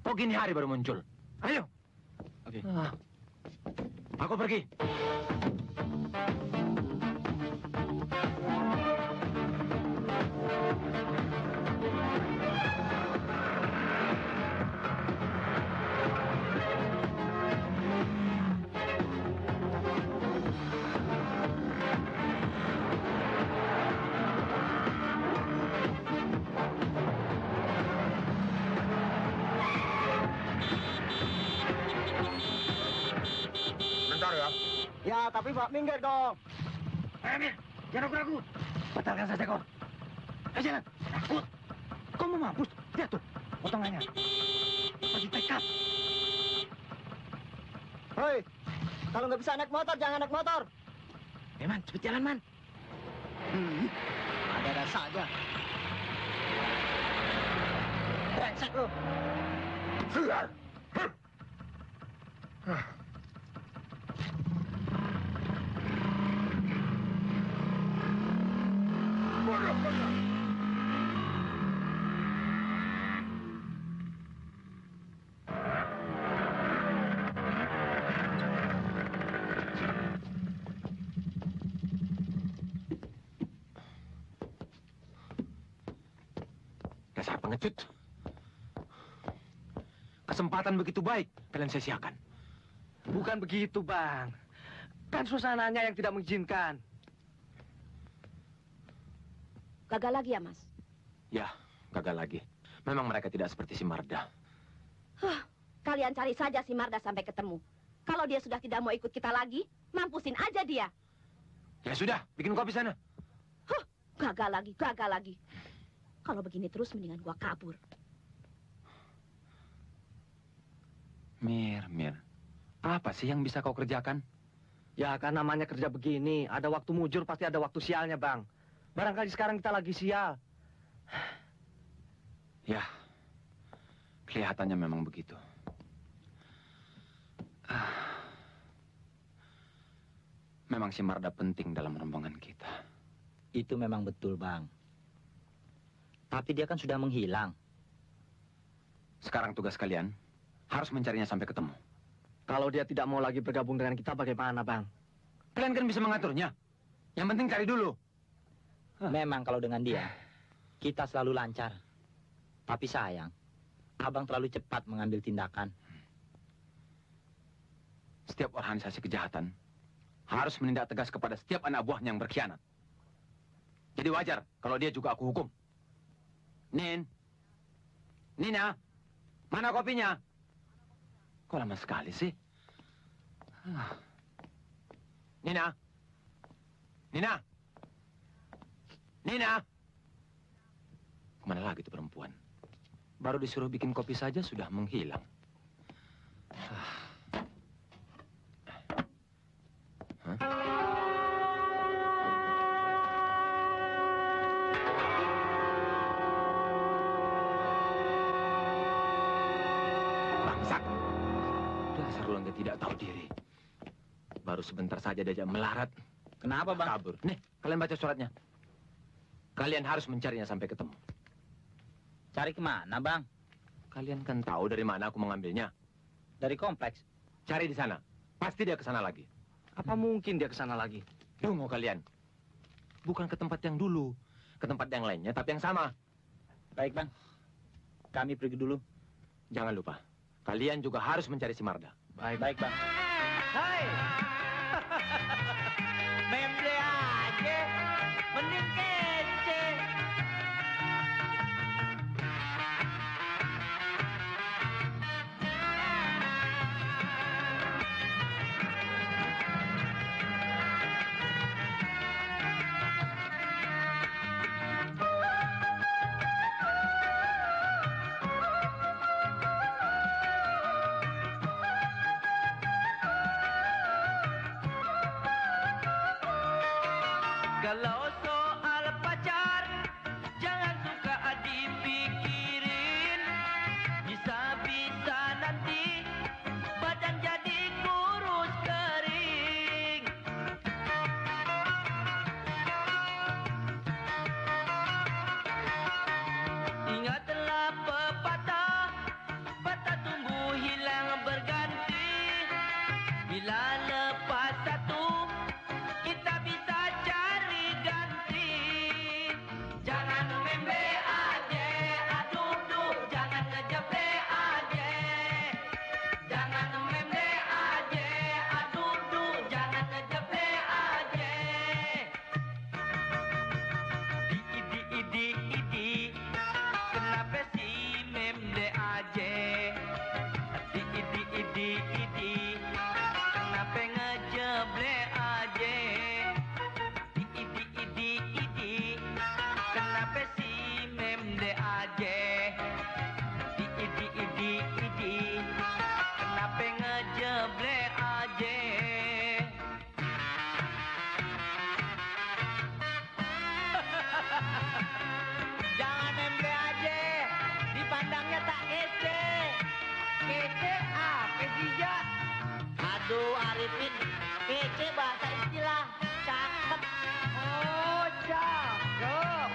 Kok gini hari baru muncul? Ayo. Oke. Aku pergi. Bentar ya. Ya, tapi Pak minggir dong. Amir, jangan ragu-ragu. Batalkan saja kau. Jangan. Takut. Kau mau mampus? Lihat tuh, potongannya. Masih tekad. Hei, kalau nggak bisa naik motor, jangan naik motor. Man, cepet jalan, Man. Ada saja. Brengsek lu. Dasar pengecut. Kesempatan begitu baik, kalian sia-siakan. Bukan begitu, Bang. Kan suasananya yang tidak mengizinkan. Gagal lagi ya, Mas? Ya, gagal lagi. Memang mereka tidak seperti si Marda. Kalian cari saja si Marda sampai ketemu. Kalau dia sudah tidak mau ikut kita lagi, mampusin aja dia. Ya sudah, bikin kopi sana. Gagal lagi, gagal lagi. Kalau begini terus mendingan gua kabur. Mir. Apa sih yang bisa kau kerjakan? Ya, kan namanya kerja begini. Ada waktu mujur, pasti ada waktu sialnya, Bang. Barangkali sekarang kita lagi sial. Ya, kelihatannya memang begitu. Memang si Marda penting dalam rombongan kita. Itu memang betul, Bang. Tapi dia kan sudah menghilang. Sekarang tugas kalian harus mencarinya sampai ketemu. Kalau dia tidak mau lagi bergabung dengan kita, bagaimana, Bang? Kalian kan bisa mengaturnya. Yang penting cari dulu. Memang kalau dengan dia, kita selalu lancar. Tapi sayang, Abang terlalu cepat mengambil tindakan. Setiap organisasi kejahatan harus menindak tegas kepada setiap anak buahnya yang berkhianat. Jadi wajar kalau dia juga aku hukum. Nina, mana kopinya? Kok lama sekali sih? Nina. Kemana lagi tuh perempuan? Baru disuruh bikin kopi saja sudah menghilang. Bangsat. Dasar Lengge tidak tahu diri. Baru sebentar saja diajak melarat. Kenapa, Bang? Kabur. Nih, kalian baca suratnya. Kalian harus mencarinya sampai ketemu. Cari kemana, Bang? Kalian kan tahu dari mana aku mengambilnya. Dari kompleks. Cari di sana. Pasti dia ke sana lagi. Apa mungkin dia ke sana lagi? Tunggu kalian. Bukan ke tempat yang dulu. Ke tempat yang lainnya, tapi yang sama. Baik, Bang. Kami pergi dulu. Jangan lupa. Kalian juga harus mencari si Marda. Baik, Bang. Hai. Memble aja. Mending kece. Kalau soal pacar, jangan suka dipikirin. Bisa-bisa nanti badan jadi kurus kering. Ingatlah pepatah, patah tumbuh hilang berganti. Bila lepas satu, kita bisa cari ganti. Jangan membe aja, aduh duh, jangan ngejeble aja. Jangan membe aja, aduh duh, jangan ngejeble aja. Idi, kenapa sih membe aja? Idi, kenapa ngejeble aja? Idi, kenapa sih memde aja? Idi, kenapa ngejeble aja? Jangan memde aja, dipandangnya tak kece. Kece apa sih, Jak? Aduh, Arifin, kece bahasa istilah. Cakep. Oh, cakep.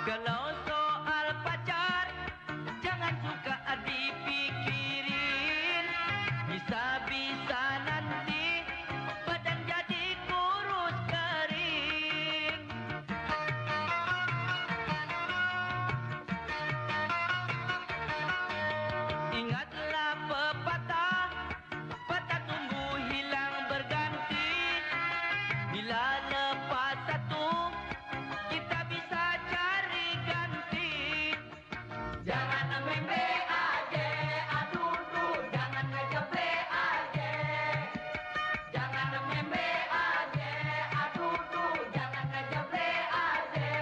Kalau soal pacar, jangan suka dipikirin. Bisa-bisa nanti badan jadi kurus kering. Ingatlah pepatah, patah tumbuh hilang berganti. Bila lepas satu, kita bisa cari ganti. Jangan membe aja, aduh duh, jangan ngejeble aja. Jangan membe aja, aduh duh, jangan ngejeble aja.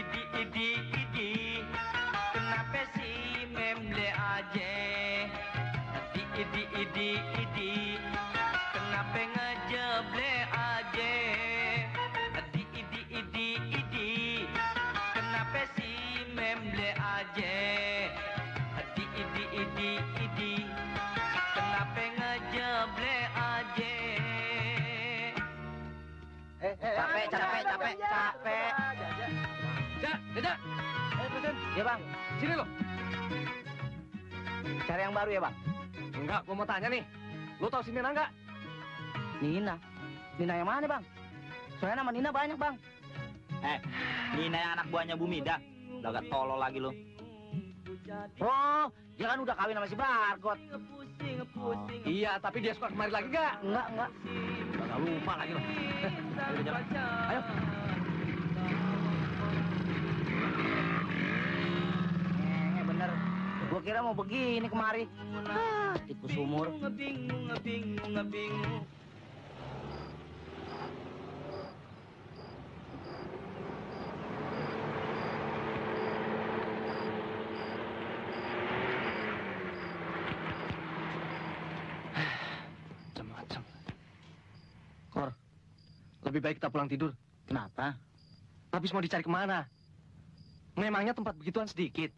Idi, kenapa sih memble aja? Idi, kenapa ngejeble aja? Idi, kenapa sih memble aja? Idi, kenapa ngejeble aja? Capek. Jajak. Ya, Bang. Sini lo. Cari yang baru ya, Bang? Enggak, gua mau tanya nih. Lo tahu si Nina enggak? Nina? Nina yang mana, Bang? Soalnya nama Nina banyak, Bang. Nina yang anak buahnya Bu Mida. Udah gak tolol lagi lo. Oh, dia kan udah kawin sama si Bargot. Iya, tapi dia suka kemari lagi enggak? Enggak. Gak lupa lagi lo. Ayo. Gua kira mau begini kemari. Tikus sumur. Ngebingung. Macam-macam. Kor, lebih baik kita pulang tidur. Kenapa? Habis mau dicari kemana? Memangnya tempat begituan sedikit.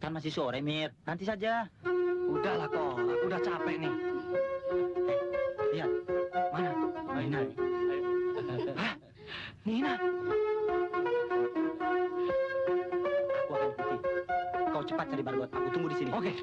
Kan masih sore, Mir. Nanti saja. Udahlah, Kor. Aku udah capek nih. Lihat. Mana? Nina. Hah? Nina? Aku akan ikuti. Kau cepat cari Bargot. Aku tunggu di sini. Oke.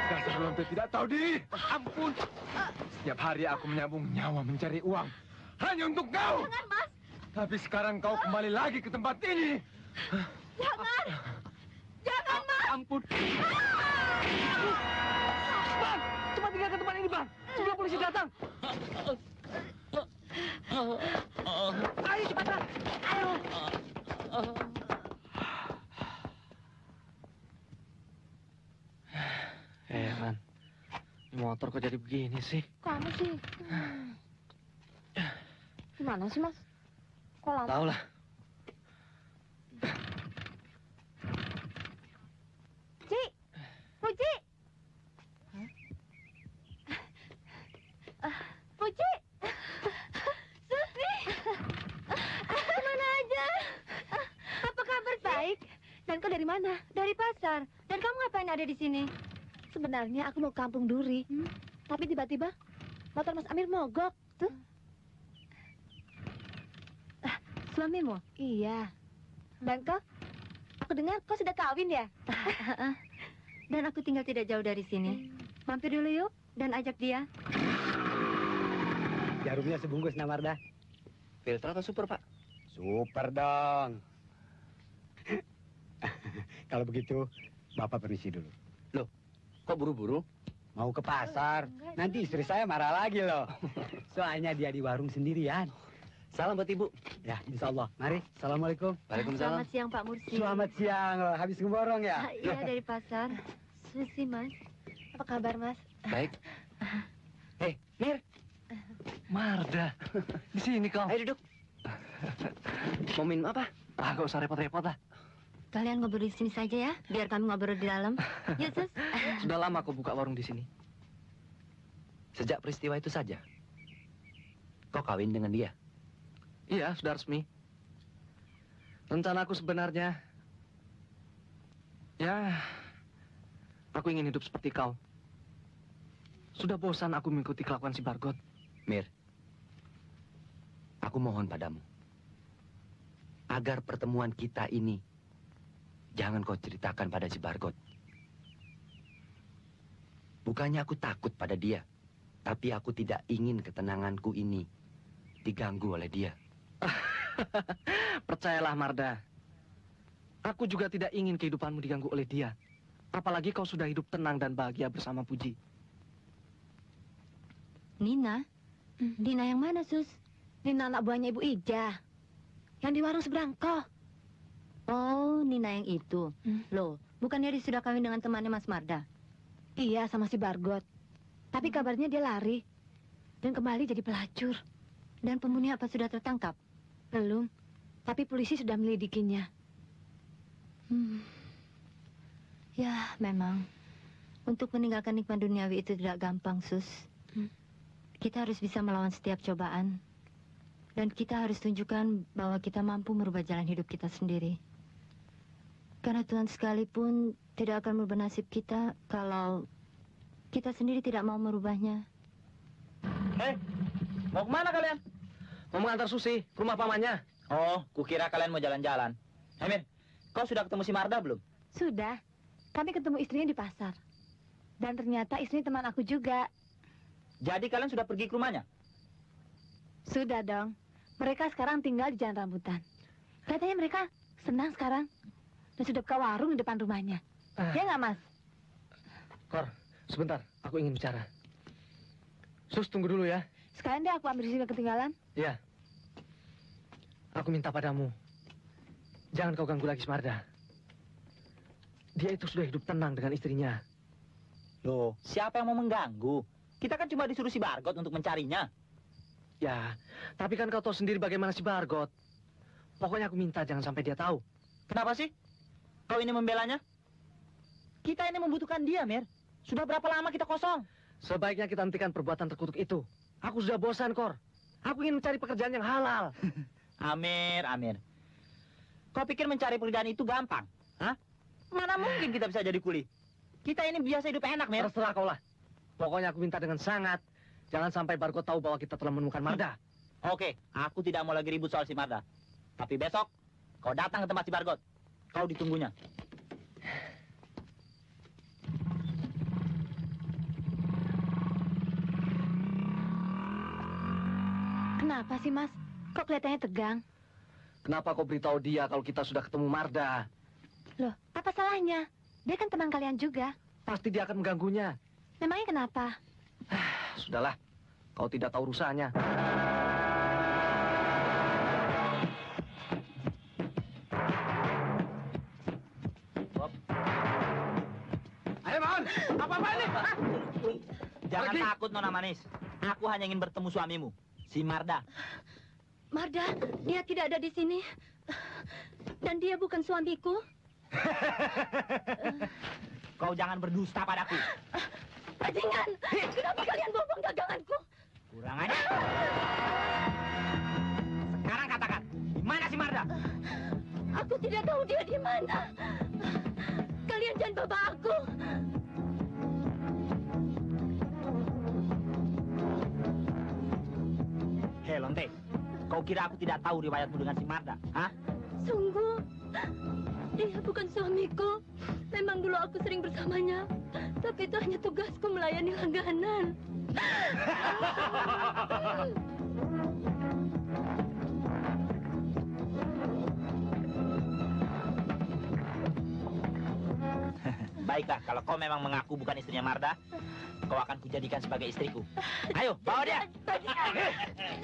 Dasar lonte tidak tahu diri. Ampun. Setiap hari aku menyambung nyawa mencari uang. Hanya untuk kau. Jangan, Mas. Tapi sekarang kau kembali lagi ke tempat ini. Jangan. Jangan, Mas. Ampun. Bang, cepat tinggalkan tempat ini, Bang. Sebelum polisi datang. Ayo, cepatlah. Ayo. Heran. Ini motor kok jadi begini sih? Kamu sih. Gimana sih, Mas? Kok lama? Tahu lah. Puji! Puji! Puji! Susi! Kemana aja? Apa kabar? Baik. Dan kau dari mana? Dari pasar. Dan kamu ngapain ada di sini? Sebenarnya aku mau ke Kampung Duri. Tapi tiba-tiba motor Mas Amir mogok. Tuh. Suamimu? Iya. Dan kau? Aku dengar kau sudah kawin ya? Dan aku tinggal tidak jauh dari sini. Mampir dulu yuk dan ajak dia. Jarumnya sebungkus, Namarda. Filter atau super, Pak? Super dong. Kalau begitu, Bapak permisi dulu. Loh, kok buru-buru? Mau ke pasar. Nanti istri saya marah lagi loh. Soalnya dia di warung sendirian. Salam buat Ibu. Ya, insya Allah. Mari, Assalamualaikum. Selamat siang, Pak Mursi. Selamat siang. Loh. Habis ngeborong ya? Iya, dari pasar. Susi, Mas. Apa kabar, Mas? Baik. Hei, Mir. Marda. Di sini kau. Ayo duduk. Mau minum apa? Gak usah repot-repot lah. Kalian ngobrol di sini saja ya, biar kami ngobrol di dalam. Yuk, Sus. Sudah lama aku buka warung di sini. Sejak peristiwa itu saja. Kau kawin dengan dia? Iya, sudah resmi. Rencana aku sebenarnya, ya, aku ingin hidup seperti kau. Sudah bosan aku mengikuti kelakuan si Bargot. Mir, aku mohon padamu. Agar pertemuan kita ini, jangan kau ceritakan pada si Bargot. Bukannya aku takut pada dia, tapi aku tidak ingin ketenanganku ini diganggu oleh dia. Percayalah, Marda. Aku juga tidak ingin kehidupanmu diganggu oleh dia. Apalagi kau sudah hidup tenang dan bahagia bersama Puji. Nina? Nina yang mana, Sus? Nina anak buahnya Ibu Ija. Yang di warung seberang kau. Oh, Nina yang itu. Loh, bukannya dia sudah kawin dengan temannya Mas Marda? Iya, sama si Bargot. Tapi kabarnya dia lari. Dan kembali jadi pelacur. Dan pembunuhnya apa sudah tertangkap? Belum. Tapi polisi sudah menyelidikinya. Ya, memang. Untuk meninggalkan nikmat duniawi itu tidak gampang, Sus. Kita harus bisa melawan setiap cobaan. Dan kita harus tunjukkan bahwa kita mampu merubah jalan hidup kita sendiri. Karena Tuhan sekalipun tidak akan merubah nasib kita kalau kita sendiri tidak mau merubahnya. Mau kemana kalian? Mau mengantar Susi ke rumah pamannya. Oh, kukira kalian mau jalan-jalan. Emir, kau sudah ketemu si Marda belum? Sudah. Kami ketemu istrinya di pasar. Dan ternyata istrinya teman aku juga. Jadi kalian sudah pergi ke rumahnya? Sudah dong. Mereka sekarang tinggal di Jalan Rambutan. Katanya mereka senang sekarang. Dan sudah buka warung di depan rumahnya. Ya nggak, Mas? Kor, sebentar. Aku ingin bicara. Sus, tunggu dulu ya. Sekalian deh aku ambil sini ketinggalan. Iya. Aku minta padamu. Jangan kau ganggu lagi Smarda. Dia itu sudah hidup tenang dengan istrinya. Loh, siapa yang mau mengganggu? Kita kan cuma disuruh si Bargot untuk mencarinya. Ya, tapi kan kau tahu sendiri bagaimana si Bargot. Pokoknya aku minta jangan sampai dia tahu. Kenapa sih? Kau ini membelanya? Kita ini membutuhkan dia, Mir. Sudah berapa lama kita kosong? Sebaiknya kita hentikan perbuatan terkutuk itu. Aku sudah bosan, Kor. Aku ingin mencari pekerjaan yang halal. Amir. Kau pikir mencari pekerjaan itu gampang? Hah? Mana mungkin kita bisa jadi kuli? Kita ini biasa hidup enak, Mir. Terserah kau lah. Pokoknya aku minta dengan sangat. Jangan sampai Bargot tahu bahwa kita telah menemukan Marda. Oke, aku tidak mau lagi ribut soal si Marda. Tapi besok, kau datang ke tempat si Bargot. Kau ditunggunya. Kenapa sih, Mas? Kok kelihatannya tegang? Kenapa kau beritahu dia kalau kita sudah ketemu Marda? Loh, apa salahnya? Dia kan teman kalian juga. Pasti dia akan mengganggunya. Memangnya kenapa? Sudahlah, kau tidak tahu urusannya. Ayo, Mon. Apa-apa ini? Jangan takut, Nona Manis. Aku hanya ingin bertemu suamimu, si Marda. Marda, dia tidak ada di sini. Dan dia bukan suamiku. Kau jangan berdusta padaku. Bajingan, kenapa kalian bobong daganganku? Kurang aja. Sekarang katakan, di mana si Marda? Aku tidak tahu dia di mana. Kalian jangan bawa aku. Hei, Lonte. Kau kira aku tidak tahu riwayatmu dengan si Marda? Hah? Sungguh, dia bukan suamiku. Memang dulu aku sering bersamanya. Tapi itu hanya tugasku melayani langganan. Baiklah, kalau kau memang mengaku bukan istrinya Marda, kau akan kujadikan sebagai istriku. Ayo, bawa dia.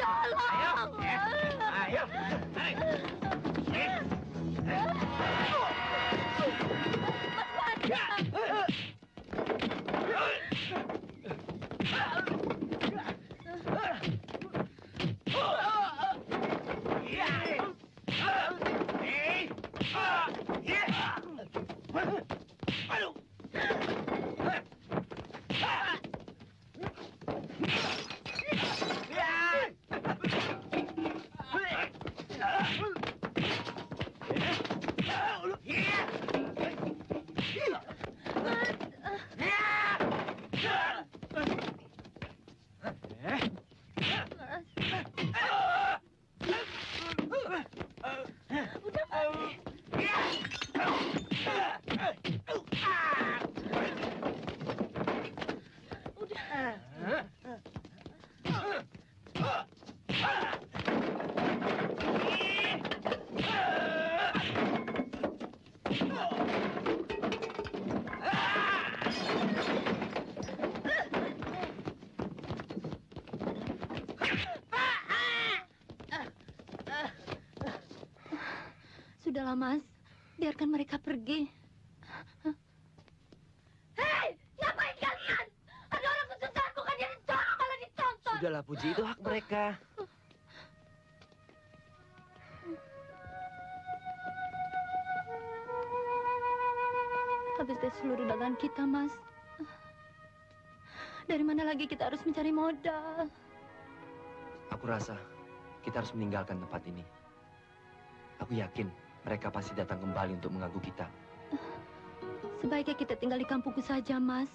Tolong! Ayo. Sudahlah, Mas. Biarkan mereka pergi. Hei! Ngapain kalian? Ada orang kesusahan, bukan jadi tolong malah ditonton. Sudahlah, Puji. Itu hak mereka. Tapi habis dari seluruh dagangan kita, Mas. Dari mana lagi kita harus mencari modal? Aku rasa kita harus meninggalkan tempat ini. Aku yakin mereka pasti datang kembali untuk mengganggu kita. Sebaiknya kita tinggal di kampungku saja, Mas.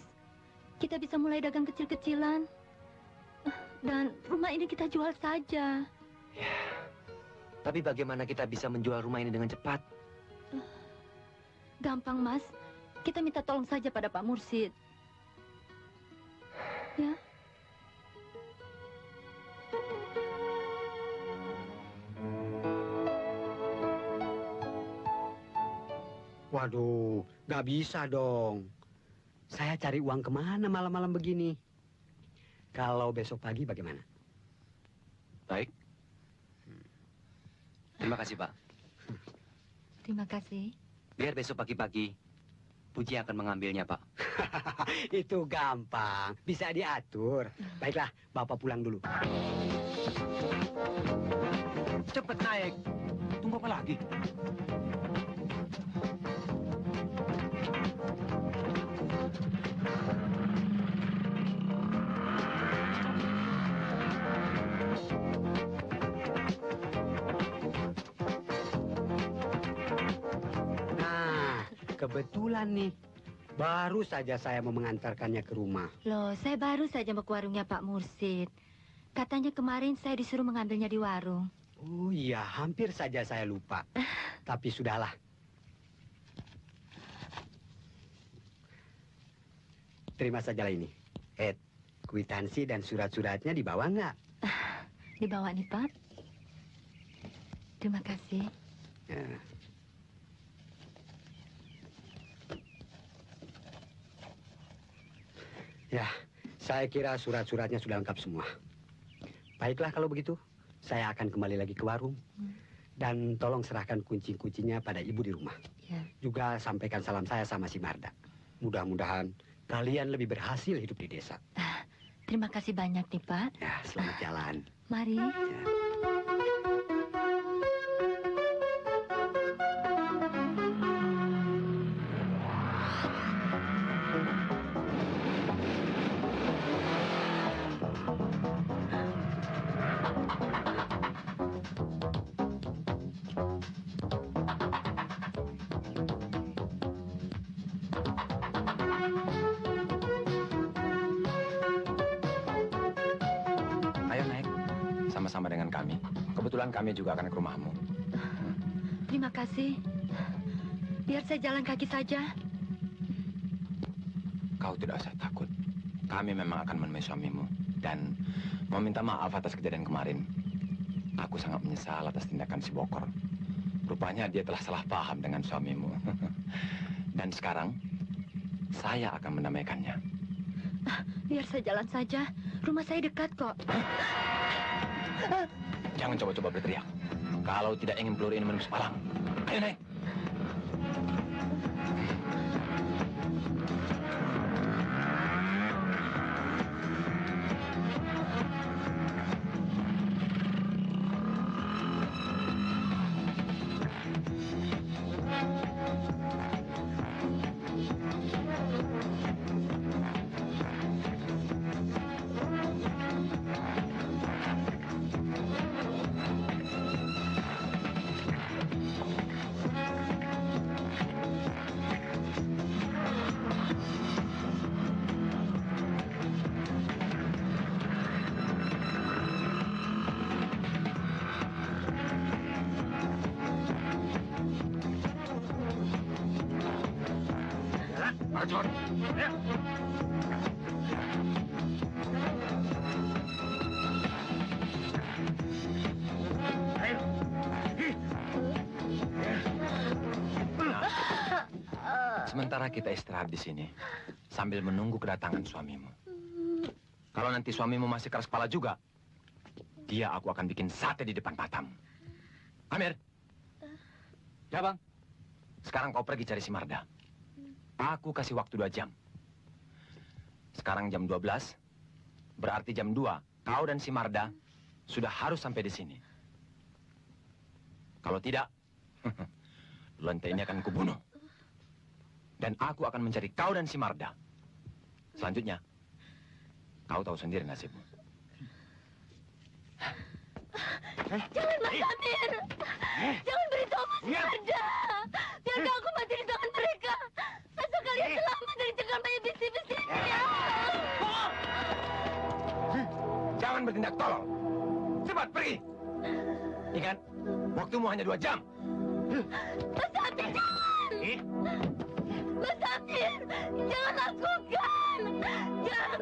Kita bisa mulai dagang kecil-kecilan. Dan rumah ini kita jual saja. Ya, tapi bagaimana kita bisa menjual rumah ini dengan cepat? Gampang, Mas. Kita minta tolong saja pada Pak Mursid. Ya. Waduh, nggak bisa dong. Saya cari uang kemana malam-malam begini? Kalau besok pagi bagaimana? Baik. Terima kasih, Pak. Terima kasih. Biar besok pagi-pagi, Puji akan mengambilnya, Pak. Itu gampang, bisa diatur. Baiklah, Bapak pulang dulu. Cepat naik. Tunggu apa lagi? Kebetulan nih, baru saja saya mau mengantarkannya ke rumah. Loh, saya baru saja mau ke warungnya Pak Mursid. Katanya kemarin saya disuruh mengambilnya di warung. Oh iya, hampir saja saya lupa. Tapi sudahlah. Terima sajalah ini. Kwitansi dan surat-suratnya dibawa nggak? Dibawa nih, Pak. Terima kasih. Ya, saya kira surat-suratnya sudah lengkap semua. Baiklah kalau begitu, saya akan kembali lagi ke warung. Dan tolong serahkan kunci-kuncinya pada ibu di rumah. Ya. Juga sampaikan salam saya sama si Marda. Mudah-mudahan kalian lebih berhasil hidup di desa. Terima kasih banyak nih, Pak. Ya, selamat jalan. Mari. Sama dengan kami. Kebetulan kami juga akan ke rumahmu. Terima kasih. Biar saya jalan kaki saja. Kau tidak usah takut. Kami memang akan menemui suamimu. Dan meminta maaf atas kejadian kemarin. Aku sangat menyesal atas tindakan si Bokor. Rupanya dia telah salah paham dengan suamimu. Dan sekarang, saya akan mendamaikannya. Biar saya jalan saja. Rumah saya dekat kok. Jangan coba-coba berteriak. Kalau tidak ingin peluru ini menembus palang. Ayo naik. Marjon, ya. Ayo. Sementara kita istirahat di sini, sambil menunggu kedatangan suamimu. Kalau nanti suamimu masih keras kepala juga, aku akan bikin sate di depan matamu. Amir. Ya, Bang. Sekarang kau pergi cari si Marda. Aku kasih waktu 2 jam. Sekarang jam 12, berarti jam 2, kau dan si Marda sudah harus sampai di sini. Kalau tidak, lonte ini akan kubunuh. Dan aku akan mencari kau dan si Marda. Selanjutnya, kau tahu sendiri nasibmu. Jangan Mas Amir. Jangan beritahu Mas Marda. Biarkan aku mati di tangan mereka. Asal kalian selamat dari cengkraman besi-besinya. Jangan bertindak tolol. Cepat pergi. Ingat, waktumu hanya 2 jam. Mas Amir, jangan. Mas Amir, jangan lakukan. Jangan.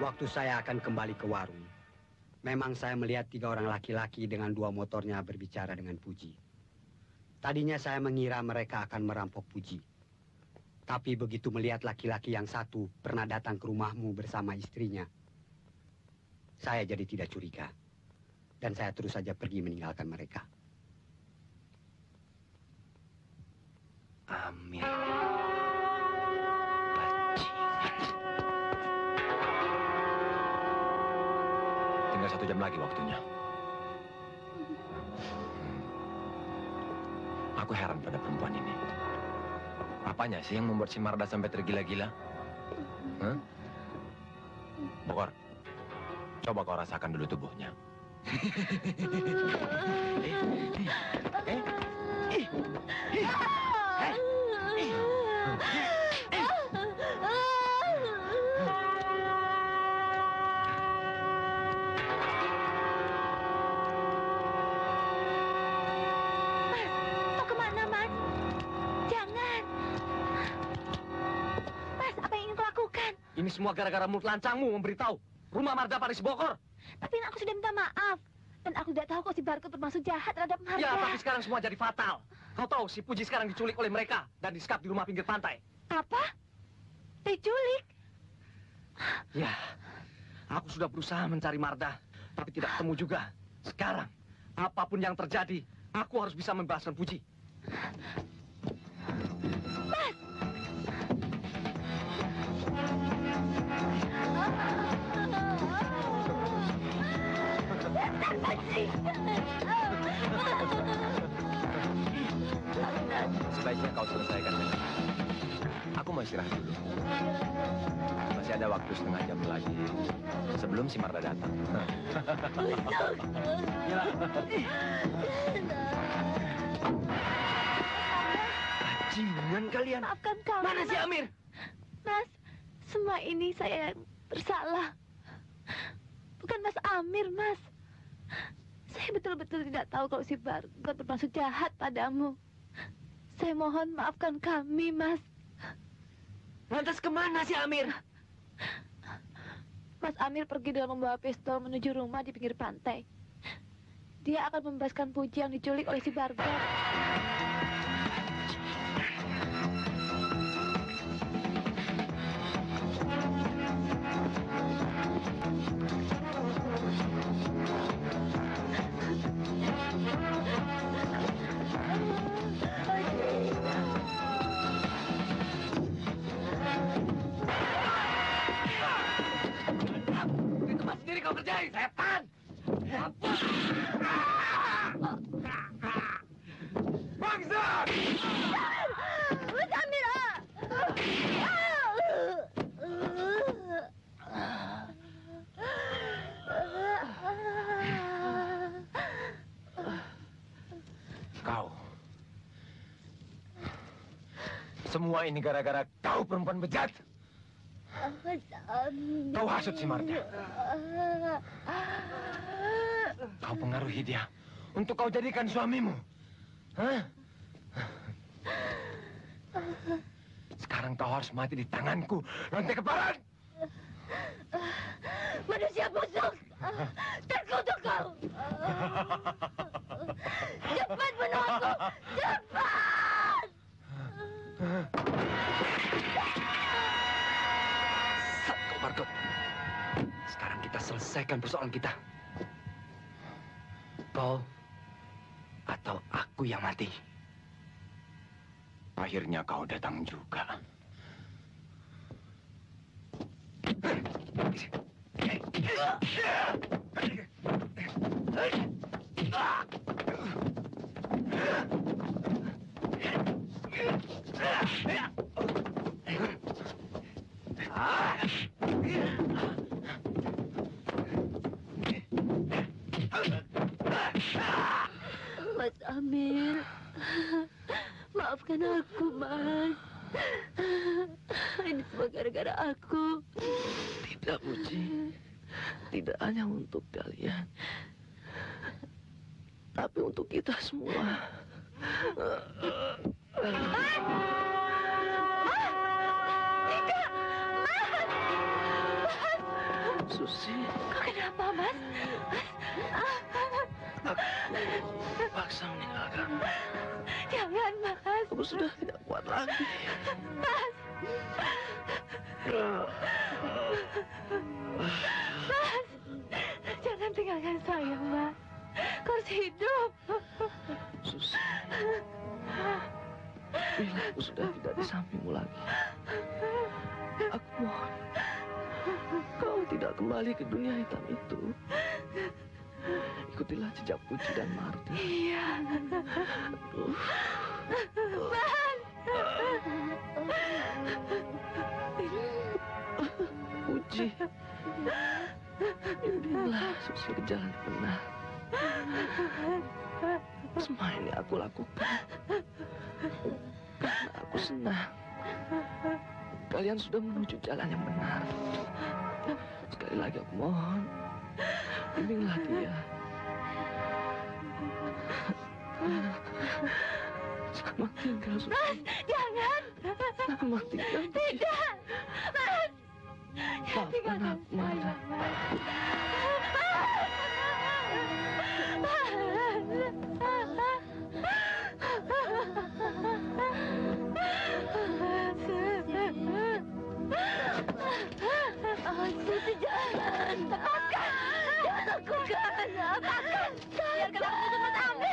Waktu saya akan kembali ke warung, memang saya melihat 3 orang laki-laki dengan 2 motornya berbicara dengan Puji. Tadinya saya mengira mereka akan merampok Puji. Tapi begitu melihat laki-laki yang satu pernah datang ke rumahmu bersama istrinya, saya jadi tidak curiga. Dan saya terus saja pergi meninggalkan mereka. Amir. Tinggal 1 jam lagi waktunya. Aku heran pada perempuan ini. Apanya sih yang membuat si Marda sampai tergila-gila? Hah? Bokor, coba kau rasakan dulu tubuhnya. Mau kemana, Mas? Jangan. Mas, apa yang ingin kau lakukan? Ini semua gara-gara mulut lancangmu memberitahu rumah Marda pada si Bokor. Tapi aku sudah minta maaf. Dan aku tidak tahu kalau si Barkut bermaksud jahat terhadap Marda. Ya, tapi sekarang semua jadi fatal. Kau tahu si Puji sekarang diculik oleh mereka dan disekap di rumah pinggir pantai. Apa? Diculik? Ya, aku sudah berusaha mencari Marda, tapi tidak ketemu juga. Sekarang, apapun yang terjadi, aku harus bisa membebaskan Puji. Mas! Setan benci! Sebaiknya kau selesaikan dengan aku mau istirahat dulu. Masih ada waktu 1/2 jam lagi sebelum si Marda datang. Ya. Bajingan kalian. Maafkan kami. Mana si Amir? Mas, semua ini saya bersalah. Bukan Mas Amir, Mas. Saya betul-betul tidak tahu kalau si Barkut bermaksud jahat padamu. Saya mohon maafkan kami, Mas. Lantas kemana si Amir? Mas Amir pergi dengan membawa pistol menuju rumah di pinggir pantai. Dia akan membebaskan Puji yang diculik oleh si Barkut. kau kerjain, setan? Bangsat! Mas Amir! Kau. Semua ini gara-gara kau perempuan bejat. Kau hasut si Marta. Kau pengaruhi dia untuk kau jadikan suamimu. Hah? Sekarang kau harus mati di tanganku, lontek keparan. Manusia busuk! Terkutuk kau! Cepat bunuh aku! Cepat! Kau Margot. Sekarang kita selesaikan persoalan kita. Kau atau aku yang mati. Akhirnya kau datang juga. Mas Amir, maafkan aku, Mas. Ini semua gara-gara aku. Tidak, Puji. Tidak hanya untuk kalian, tapi untuk kita semua. Susi. Kau kenapa, Mas? Aku paksa meninggalkan. Jangan, Mas. Aku sudah tidak kuat lagi. Mas. Mas, jangan tinggalkan saya, Mas. Kau harus hidup. Susi. Bila aku sudah tidak di sampingmu lagi, aku mohon kau tidak kembali ke dunia hitam itu. Ikutilah jejak Puji dan Marti. Iya. Mas. Puji, bimbinglah Susi ke jalan yang benar. Semua ini aku lakukan karena aku senang kalian sudah menuju jalan yang benar. Sekali lagi aku mohon, bimbinglah dia. Selamat tinggal, Susi. Mas, jangan. Selamat tinggal. Tidak, Mas. Maafkan aku, Marta. Susi, jangan. Lepaskan. Jangan lakukan. Lepaskan. Biarkan aku untuk Mas Amir.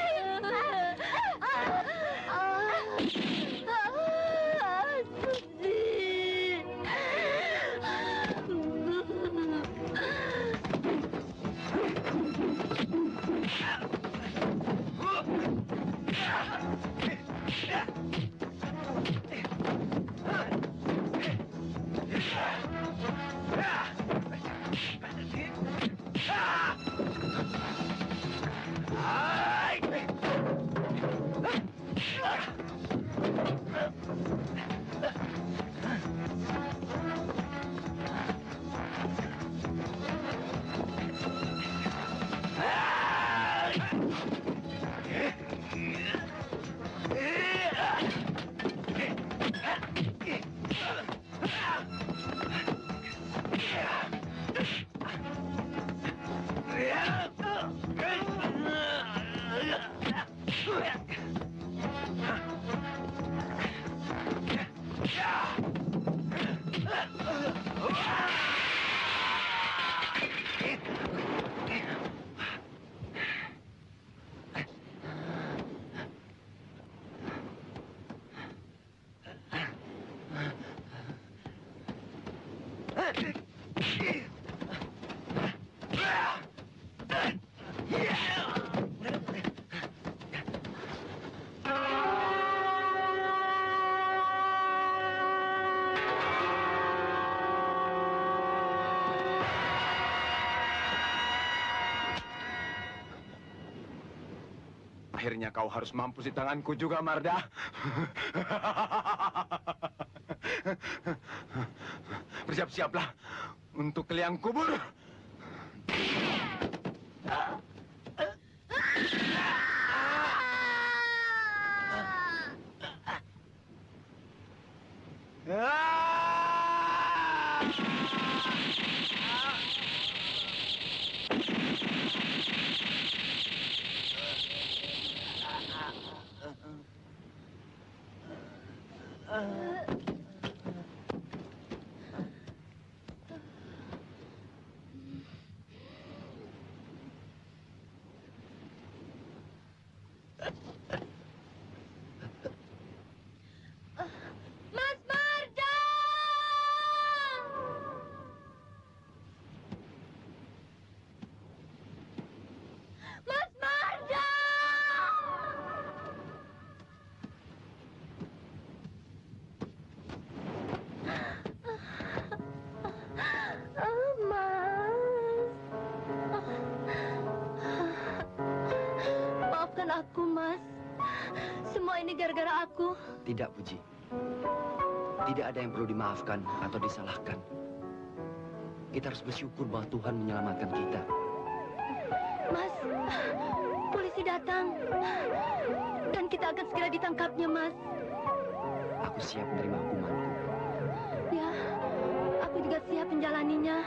Akhirnya kau harus mampus di tanganku juga, Marda. Bersiap-siaplah untuk ke liang kubur. Mas Marda! Mas Marda! Maafkan aku, Mas. Semua ini gara-gara aku. Tidak, Puji. Tidak ada yang perlu dimaafkan atau disalahkan. Kita harus bersyukur bahwa Tuhan menyelamatkan kita. Mas, polisi datang. Dan kita akan segera ditangkapnya, Mas. Aku siap menerima hukumanku. Ya, aku juga siap menjalaninya.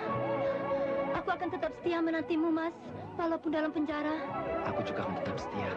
Aku akan tetap setia menantimu, Mas. Walaupun dalam penjara. Aku juga akan tetap setia.